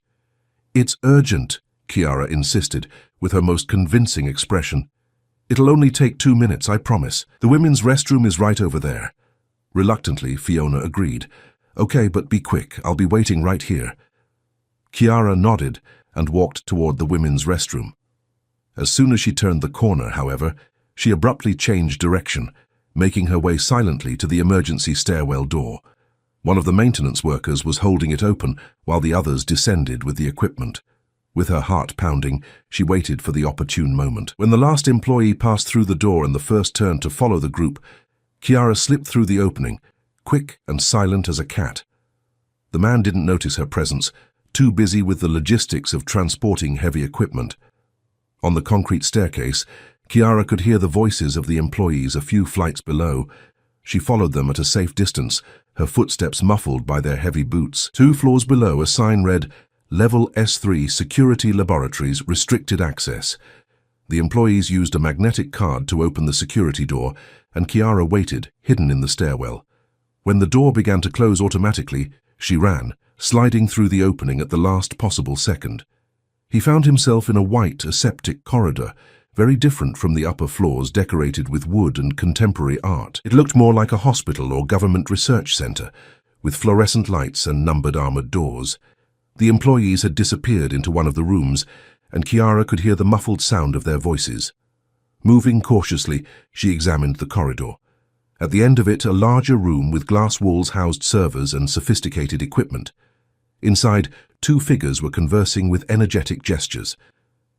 "It's urgent," Chiara insisted, with her most convincing expression. "It'll only take 2 minutes, I promise. The women's restroom is right over there." Reluctantly, Fiona agreed. "Okay, but be quick. I'll be waiting right here." Chiara nodded and walked toward the women's restroom. As soon as she turned the corner, however, she abruptly changed direction, making her way silently to the emergency stairwell door. One of the maintenance workers was holding it open while the others descended with the equipment. With her heart pounding, she waited for the opportune moment. When the last employee passed through the door and the first turned to follow the group, Chiara slipped through the opening, quick and silent as a cat. The man didn't notice her presence, too busy with the logistics of transporting heavy equipment. On the concrete staircase, Chiara could hear the voices of the employees a few flights below. She followed them at a safe distance, her footsteps muffled by their heavy boots. 2 floors below, a sign read, "Level S3 Security Laboratories Restricted Access." The employees used a magnetic card to open the security door, and Chiara waited, hidden in the stairwell. When the door began to close automatically, she ran, sliding through the opening at the last possible second. He found himself in a white, aseptic corridor, very different from the upper floors decorated with wood and contemporary art. It looked more like a hospital or government research center, with fluorescent lights and numbered armored doors. The employees had disappeared into one of the rooms, and Chiara could hear the muffled sound of their voices. Moving cautiously, she examined the corridor. At the end of it, a larger room with glass walls housed servers and sophisticated equipment. Inside, 2 figures were conversing with energetic gestures.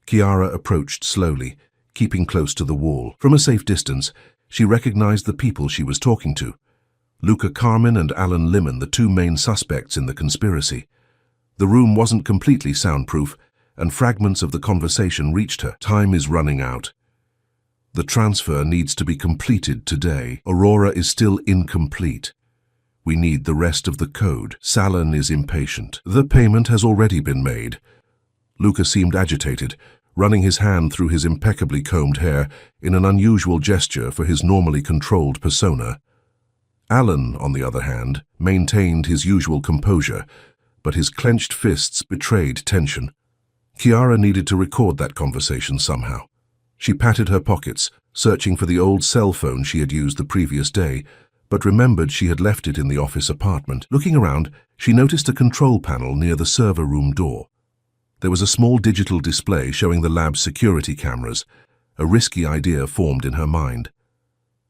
Chiara approached slowly, keeping close to the wall. From a safe distance, she recognized the people she was talking to. Luca Carmen and Alan Limon, the 2 main suspects in the conspiracy. The room wasn't completely soundproof, and fragments of the conversation reached her. "Time is running out. The transfer needs to be completed today. Aurora is still incomplete. We need the rest of the code. Salon is impatient. The payment has already been made." Luca seemed agitated, running his hand through his impeccably combed hair in an unusual gesture for his normally controlled persona. Alan, on the other hand, maintained his usual composure, but his clenched fists betrayed tension. Chiara needed to record that conversation somehow. She patted her pockets, searching for the old cell phone she had used the previous day, but remembered she had left it in the office apartment. Looking around, she noticed a control panel near the server room door. There was a small digital display showing the lab's security cameras. A risky idea formed in her mind.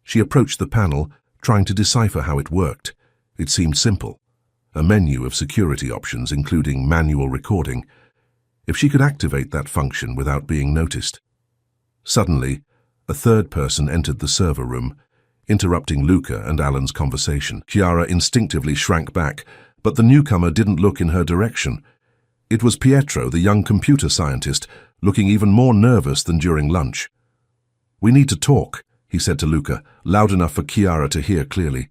She approached the panel, trying to decipher how it worked. It seemed simple. A menu of security options, including manual recording. If she could activate that function without being noticed. Suddenly, a third person entered the server room, interrupting Luca and Alan's conversation. Chiara instinctively shrank back, but the newcomer didn't look in her direction. It was Pietro, the young computer scientist, looking even more nervous than during lunch. "We need to talk," he said to Luca, loud enough for Chiara to hear clearly.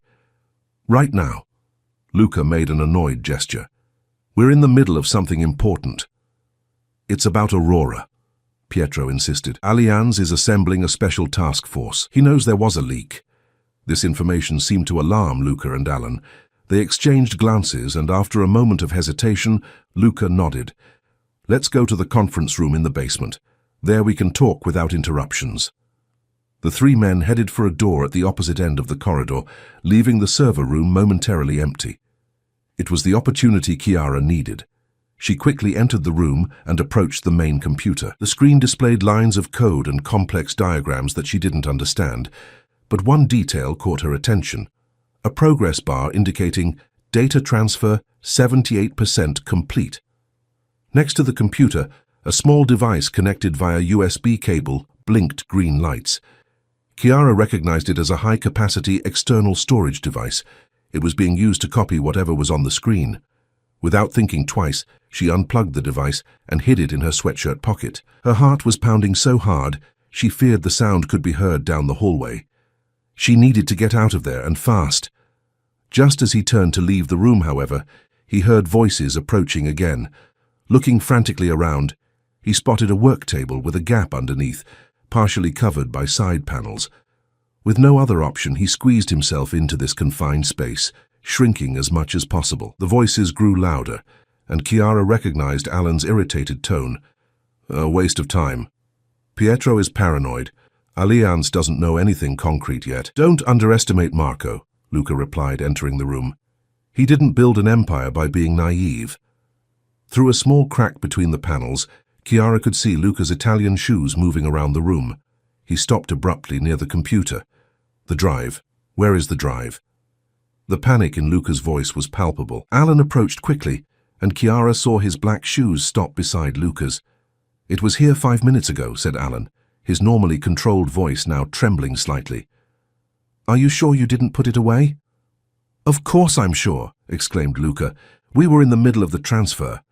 "Right now." Luca made an annoyed gesture. "We're in the middle of something important." "It's about Aurora," Pietro insisted. "Allianz is assembling a special task force. He knows there was a leak." This information seemed to alarm Luca and Alan. They exchanged glances, and after a moment of hesitation, Luca nodded. "Let's go to the conference room in the basement. There we can talk without interruptions." The 3 men headed for a door at the opposite end of the corridor, leaving the server room momentarily empty. It was the opportunity Chiara needed. She quickly entered the room and approached the main computer. The screen displayed lines of code and complex diagrams that she didn't understand, but one detail caught her attention. A progress bar indicating data transfer 78% complete. Next to the computer, a small device connected via USB cable blinked green lights. Chiara recognized it as a high-capacity external storage device. It was being used to copy whatever was on the screen. Without thinking twice, she unplugged the device and hid it in her sweatshirt pocket. Her heart was pounding so hard, she feared the sound could be heard down the hallway. She needed to get out of there, and fast. Just as he turned to leave the room, however, he heard voices approaching again. Looking frantically around, he spotted a work table with a gap underneath, partially covered by side panels. With no other option, he squeezed himself into this confined space, shrinking as much as possible. The voices grew louder, and Chiara recognized Alan's irritated tone. A waste of time. Pietro is paranoid. Allianz doesn't know anything concrete yet. Don't underestimate Marco, Luca replied, entering the room. He didn't build an empire by being naive. Through a small crack between the panels, Chiara could see Luca's Italian shoes moving around the room. He stopped abruptly near the computer. The drive. Where is the drive? The panic in Luca's voice was palpable. Alan approached quickly, and Chiara saw his black shoes stop beside Luca's. It was here 5 minutes ago, said Alan, his normally controlled voice now trembling slightly. Are you sure you didn't put it away? Of course I'm sure, exclaimed Luca. We were in the middle of the transfer.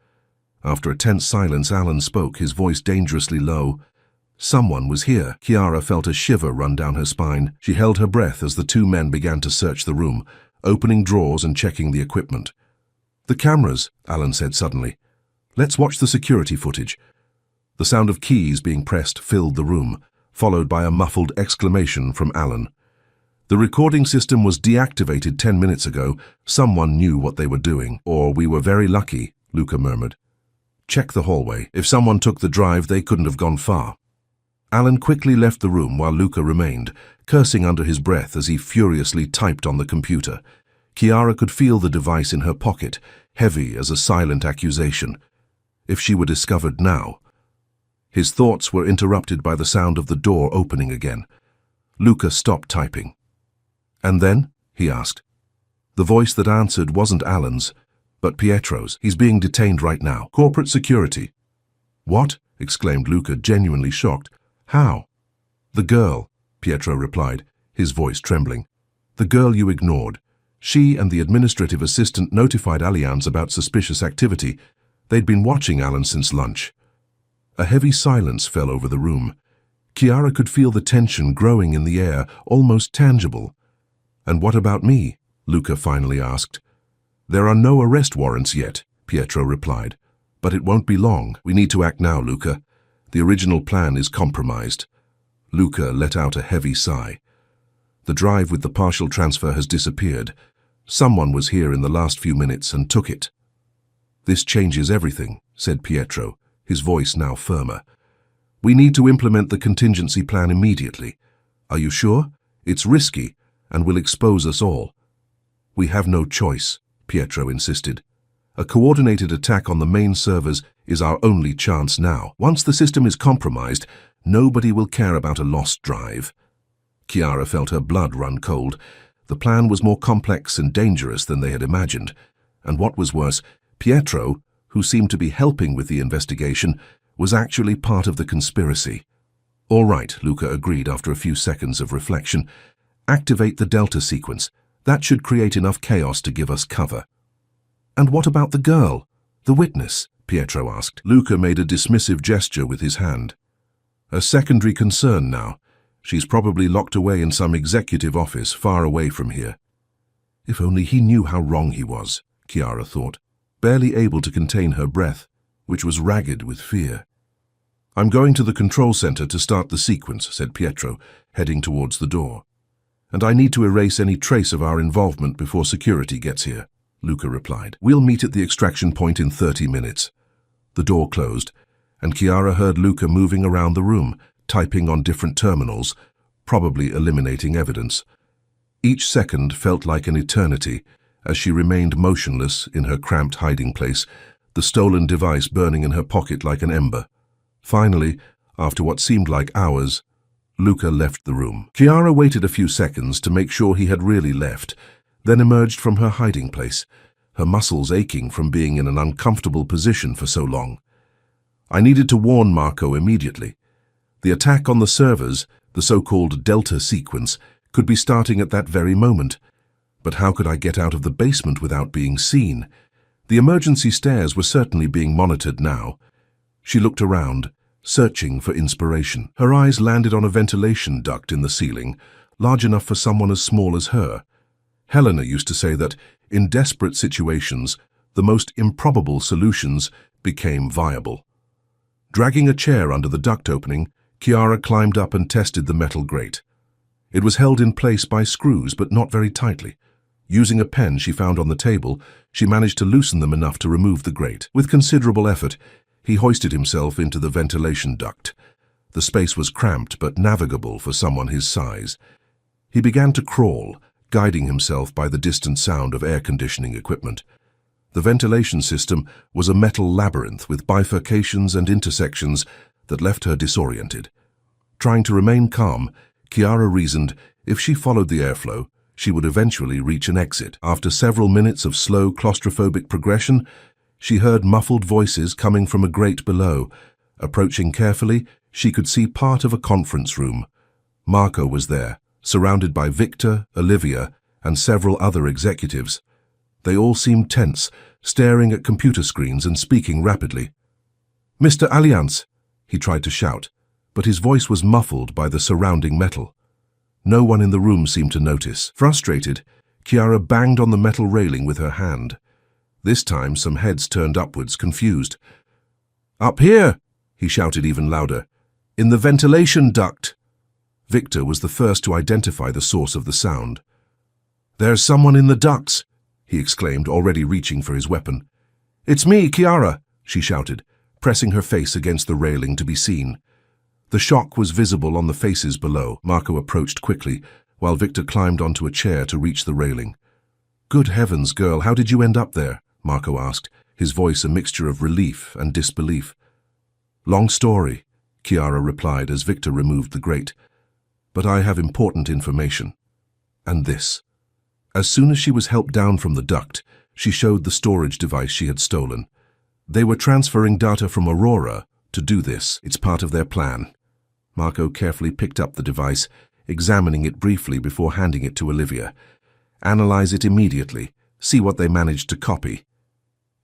After a tense silence, Alan spoke, his voice dangerously low. Someone was here. Chiara felt a shiver run down her spine. She held her breath as the two men began to search the room, opening drawers and checking the equipment. The cameras, Alan said suddenly. Let's watch the security footage. The sound of keys being pressed filled the room, followed by a muffled exclamation from Alan. The recording system was deactivated 10 minutes ago. Someone knew what they were doing. Or we were very lucky, Luca murmured. Check the hallway. If someone took the drive, they couldn't have gone far. Alan quickly left the room while Luca remained, cursing under his breath as he furiously typed on the computer. Chiara could feel the device in her pocket, heavy as a silent accusation. If she were discovered now. His thoughts were interrupted by the sound of the door opening again. Luca stopped typing. And then? He asked. The voice that answered wasn't Alan's, but Pietro's. He's being detained right now. Corporate security. What? Exclaimed Luca, genuinely shocked. How? The girl, Pietro replied, his voice trembling. The girl you ignored. She and the administrative assistant notified Allianz about suspicious activity. They'd been watching Alan since lunch. A heavy silence fell over the room. Chiara could feel the tension growing in the air, almost tangible. And what about me? Luca finally asked. There are no arrest warrants yet, Pietro replied. But it won't be long. We need to act now, Luca. The original plan is compromised. Luca let out a heavy sigh. The drive with the partial transfer has disappeared. Someone was here in the last few minutes and took it. This changes everything, said Pietro, his voice now firmer. We need to implement the contingency plan immediately. Are you sure? It's risky and will expose us all. We have no choice, Pietro insisted. A coordinated attack on the main servers is our only chance now. Once the system is compromised, nobody will care about a lost drive. Chiara felt her blood run cold. The plan was more complex and dangerous than they had imagined. And what was worse, Pietro, who seemed to be helping with the investigation, was actually part of the conspiracy. All right, Luca agreed after a few seconds of reflection. Activate the Delta sequence. That should create enough chaos to give us cover. And what about the girl? The witness? Pietro asked. Luca made a dismissive gesture with his hand. A secondary concern now. She's probably locked away in some executive office far away from here. If only he knew how wrong he was, Chiara thought, barely able to contain her breath, which was ragged with fear. I'm going to the control center to start the sequence, said Pietro, heading towards the door. And I need to erase any trace of our involvement before security gets here, Luca replied. We'll meet at the extraction point in 30 minutes. The door closed, and Chiara heard Luca moving around the room, typing on different terminals, probably eliminating evidence. Each second felt like an eternity as she remained motionless in her cramped hiding place, the stolen device burning in her pocket like an ember. Finally, after what seemed like hours, Luca left the room. Chiara waited a few seconds to make sure he had really left, then emerged from her hiding place, her muscles aching from being in an uncomfortable position for so long. I needed to warn Marco immediately. The attack on the servers, the so-called Delta sequence, could be starting at that very moment. But how could I get out of the basement without being seen? The emergency stairs were certainly being monitored now. She looked around, searching for inspiration. Her eyes landed on a ventilation duct in the ceiling, large enough for someone as small as her. Helena used to say that, in desperate situations, the most improbable solutions became viable. Dragging a chair under the duct opening, Chiara climbed up and tested the metal grate. It was held in place by screws, but not very tightly. Using a pen she found on the table, she managed to loosen them enough to remove the grate. With considerable effort, he hoisted himself into the ventilation duct. The space was cramped but navigable for someone his size. He began to crawl, guiding himself by the distant sound of air conditioning equipment. The ventilation system was a metal labyrinth with bifurcations and intersections that left her disoriented. Trying to remain calm, Chiara reasoned if she followed the airflow, she would eventually reach an exit. After several minutes of slow, claustrophobic progression, she heard muffled voices coming from a grate below. Approaching carefully, she could see part of a conference room. Marco was there, surrounded by Victor, Olivia, and several other executives. They all seemed tense, staring at computer screens and speaking rapidly. "Mr. Allianz," he tried to shout, but his voice was muffled by the surrounding metal. No one in the room seemed to notice. Frustrated, Chiara banged on the metal railing with her hand. This time, some heads turned upwards, confused. "Up here!" he shouted even louder. "In the ventilation duct!" Victor was the first to identify the source of the sound. "There's someone in the ducts!" he exclaimed, already reaching for his weapon. "It's me, Chiara!" she shouted, pressing her face against the railing to be seen. The shock was visible on the faces below. Marco approached quickly, while Victor climbed onto a chair to reach the railing. "Good heavens, girl, how did you end up there?" Marco asked, his voice a mixture of relief and disbelief. "Long story," Chiara replied as Victor removed the grate. "But I have important information. And this." As soon as she was helped down from the duct, she showed the storage device she had stolen. They were transferring data from Aurora to do this. It's part of their plan. Marco carefully picked up the device, examining it briefly before handing it to Olivia. "Analyze it immediately. See what they managed to copy."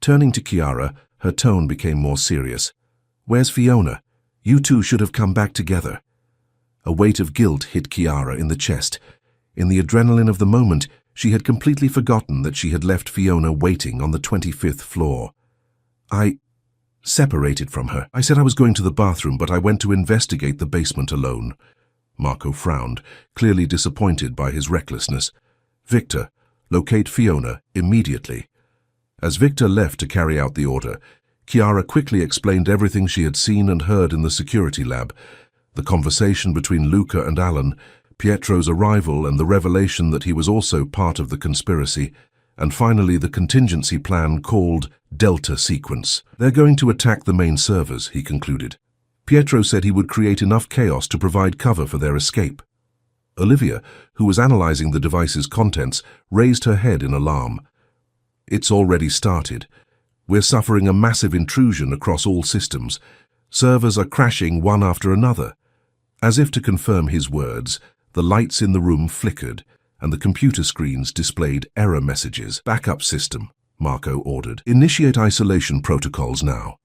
Turning to Chiara, her tone became more serious. "Where's Fiona? You two should have come back together." A weight of guilt hit Chiara in the chest. In the adrenaline of the moment, she had completely forgotten that she had left Fiona waiting on the 25th floor. "I separated from her. I said I was going to the bathroom, but I went to investigate the basement alone." Marco frowned, clearly disappointed by his recklessness. "Victor, locate Fiona immediately." As Victor left to carry out the order, Chiara quickly explained everything she had seen and heard in the security lab. The conversation between Luca and Alan, Pietro's arrival and the revelation that he was also part of the conspiracy, and finally the contingency plan called Delta Sequence. "They're going to attack the main servers," he concluded. Pietro said he would create enough chaos to provide cover for their escape. Olivia, who was analyzing the device's contents, raised her head in alarm. "It's already started. We're suffering a massive intrusion across all systems. Servers are crashing one after another." As if to confirm his words, the lights in the room flickered, and the computer screens displayed error messages. "Backup system," Marco ordered. "Initiate isolation protocols now."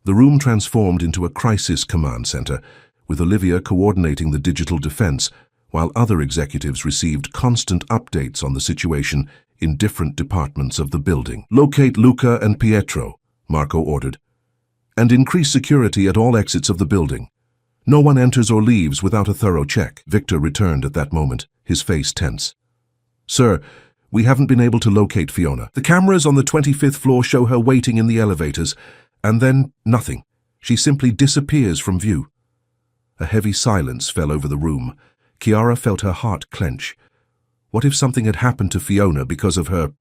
The room transformed into a crisis command center, with Olivia coordinating the digital defense, while other executives received constant updates on the situation in different departments of the building. "Locate Luca and Pietro," Marco ordered, "and increase security at all exits of the building. No one enters or leaves without a thorough check." Victor returned at that moment, his face tense. "Sir, we haven't been able to locate Fiona. The cameras on the 25th floor show her waiting in the elevators, and then nothing. She simply disappears from view." A heavy silence fell over the room. Chiara felt her heart clench. What if something had happened to Fiona because of her?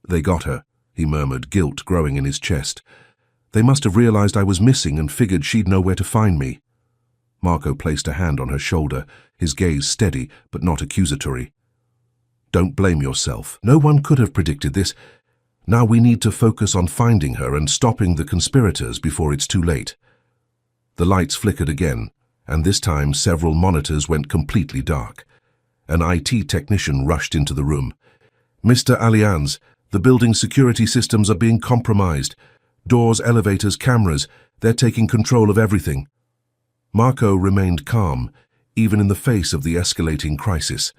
"They got her," he murmured, guilt growing in his chest. "They must have realized I was missing and figured she'd know where to find me." Marco placed a hand on her shoulder, his gaze steady but not accusatory. "Don't blame yourself. No one could have predicted this. Now we need to focus on finding her and stopping the conspirators before it's too late." The lights flickered again, and this time several monitors went completely dark. An IT technician rushed into the room. "Mr. Allianz, The building's security systems are being compromised. Doors, elevators, cameras, they're taking control of everything. Marco remained calm, even in the face of the escalating crisis.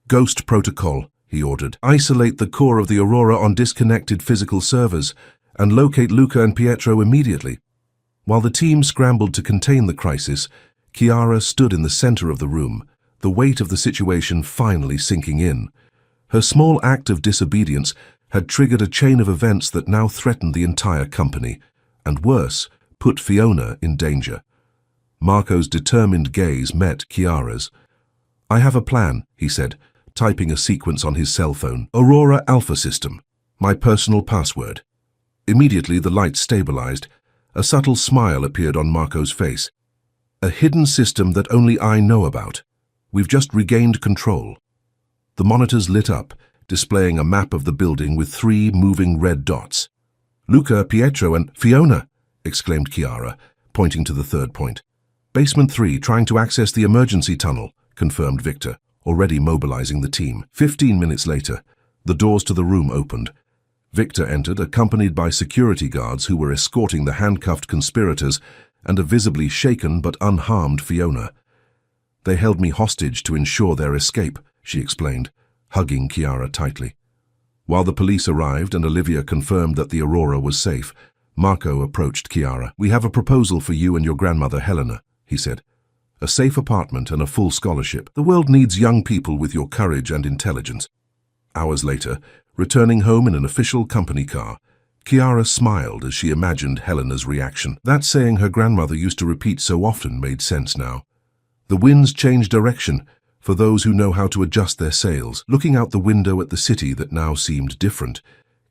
Ghost protocol, he ordered. Isolate the core of the Aurora on disconnected physical servers and locate Luca and Pietro immediately. While the team scrambled to contain the crisis, Chiara stood in the center of the room, the weight of the situation finally sinking in. Her small act of disobedience had triggered a chain of events that now threatened the entire company, and worse, put Fiona in danger. Marco's determined gaze met Chiara's. "I have a plan," he said, typing a sequence on his cell phone. "Aurora Alpha System. My personal password." Immediately the lights stabilized. A subtle smile appeared on Marco's face. "A hidden system that only I know about. We've just regained control." The monitors lit up, displaying a map of the building with 3 moving red dots. "Luca, Pietro, and Fiona!" exclaimed Chiara, pointing to the third point. "Basement 3, trying to access the emergency tunnel," confirmed Victor, already mobilizing the team. 15 minutes later, the doors to the room opened. Victor entered, accompanied by security guards who were escorting the handcuffed conspirators and a visibly shaken but unharmed Fiona. "They held me hostage to ensure their escape," she explained, hugging Chiara tightly. While the police arrived and Olivia confirmed that the Aurora was safe, Marco approached Chiara. "We have a proposal for you and your grandmother Helena," he said. "A safe apartment and a full scholarship. The world needs young people with your courage and intelligence." Hours later, returning home in an official company car, Chiara smiled as she imagined Helena's reaction. That saying her grandmother used to repeat so often made sense now. The winds change direction for those who know how to adjust their sails. Looking out the window at the city that now seemed different,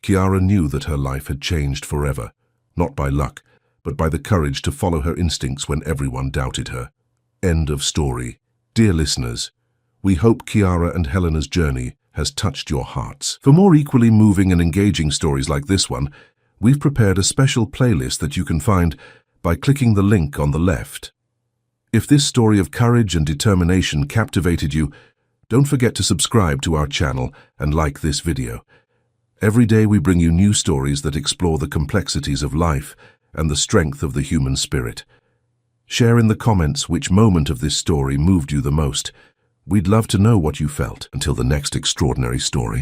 Chiara knew that her life had changed forever, not by luck, but by the courage to follow her instincts when everyone doubted her. End of story. Dear listeners, we hope Chiara and Helena's journey has touched your hearts. For more equally moving and engaging stories like this one, we've prepared a special playlist that you can find by clicking the link on the left. If this story of courage and determination captivated you, don't forget to subscribe to our channel and like this video. Every day we bring you new stories that explore the complexities of life and the strength of the human spirit. Share in the comments which moment of this story moved you the most. We'd love to know what you felt. Until the next extraordinary story.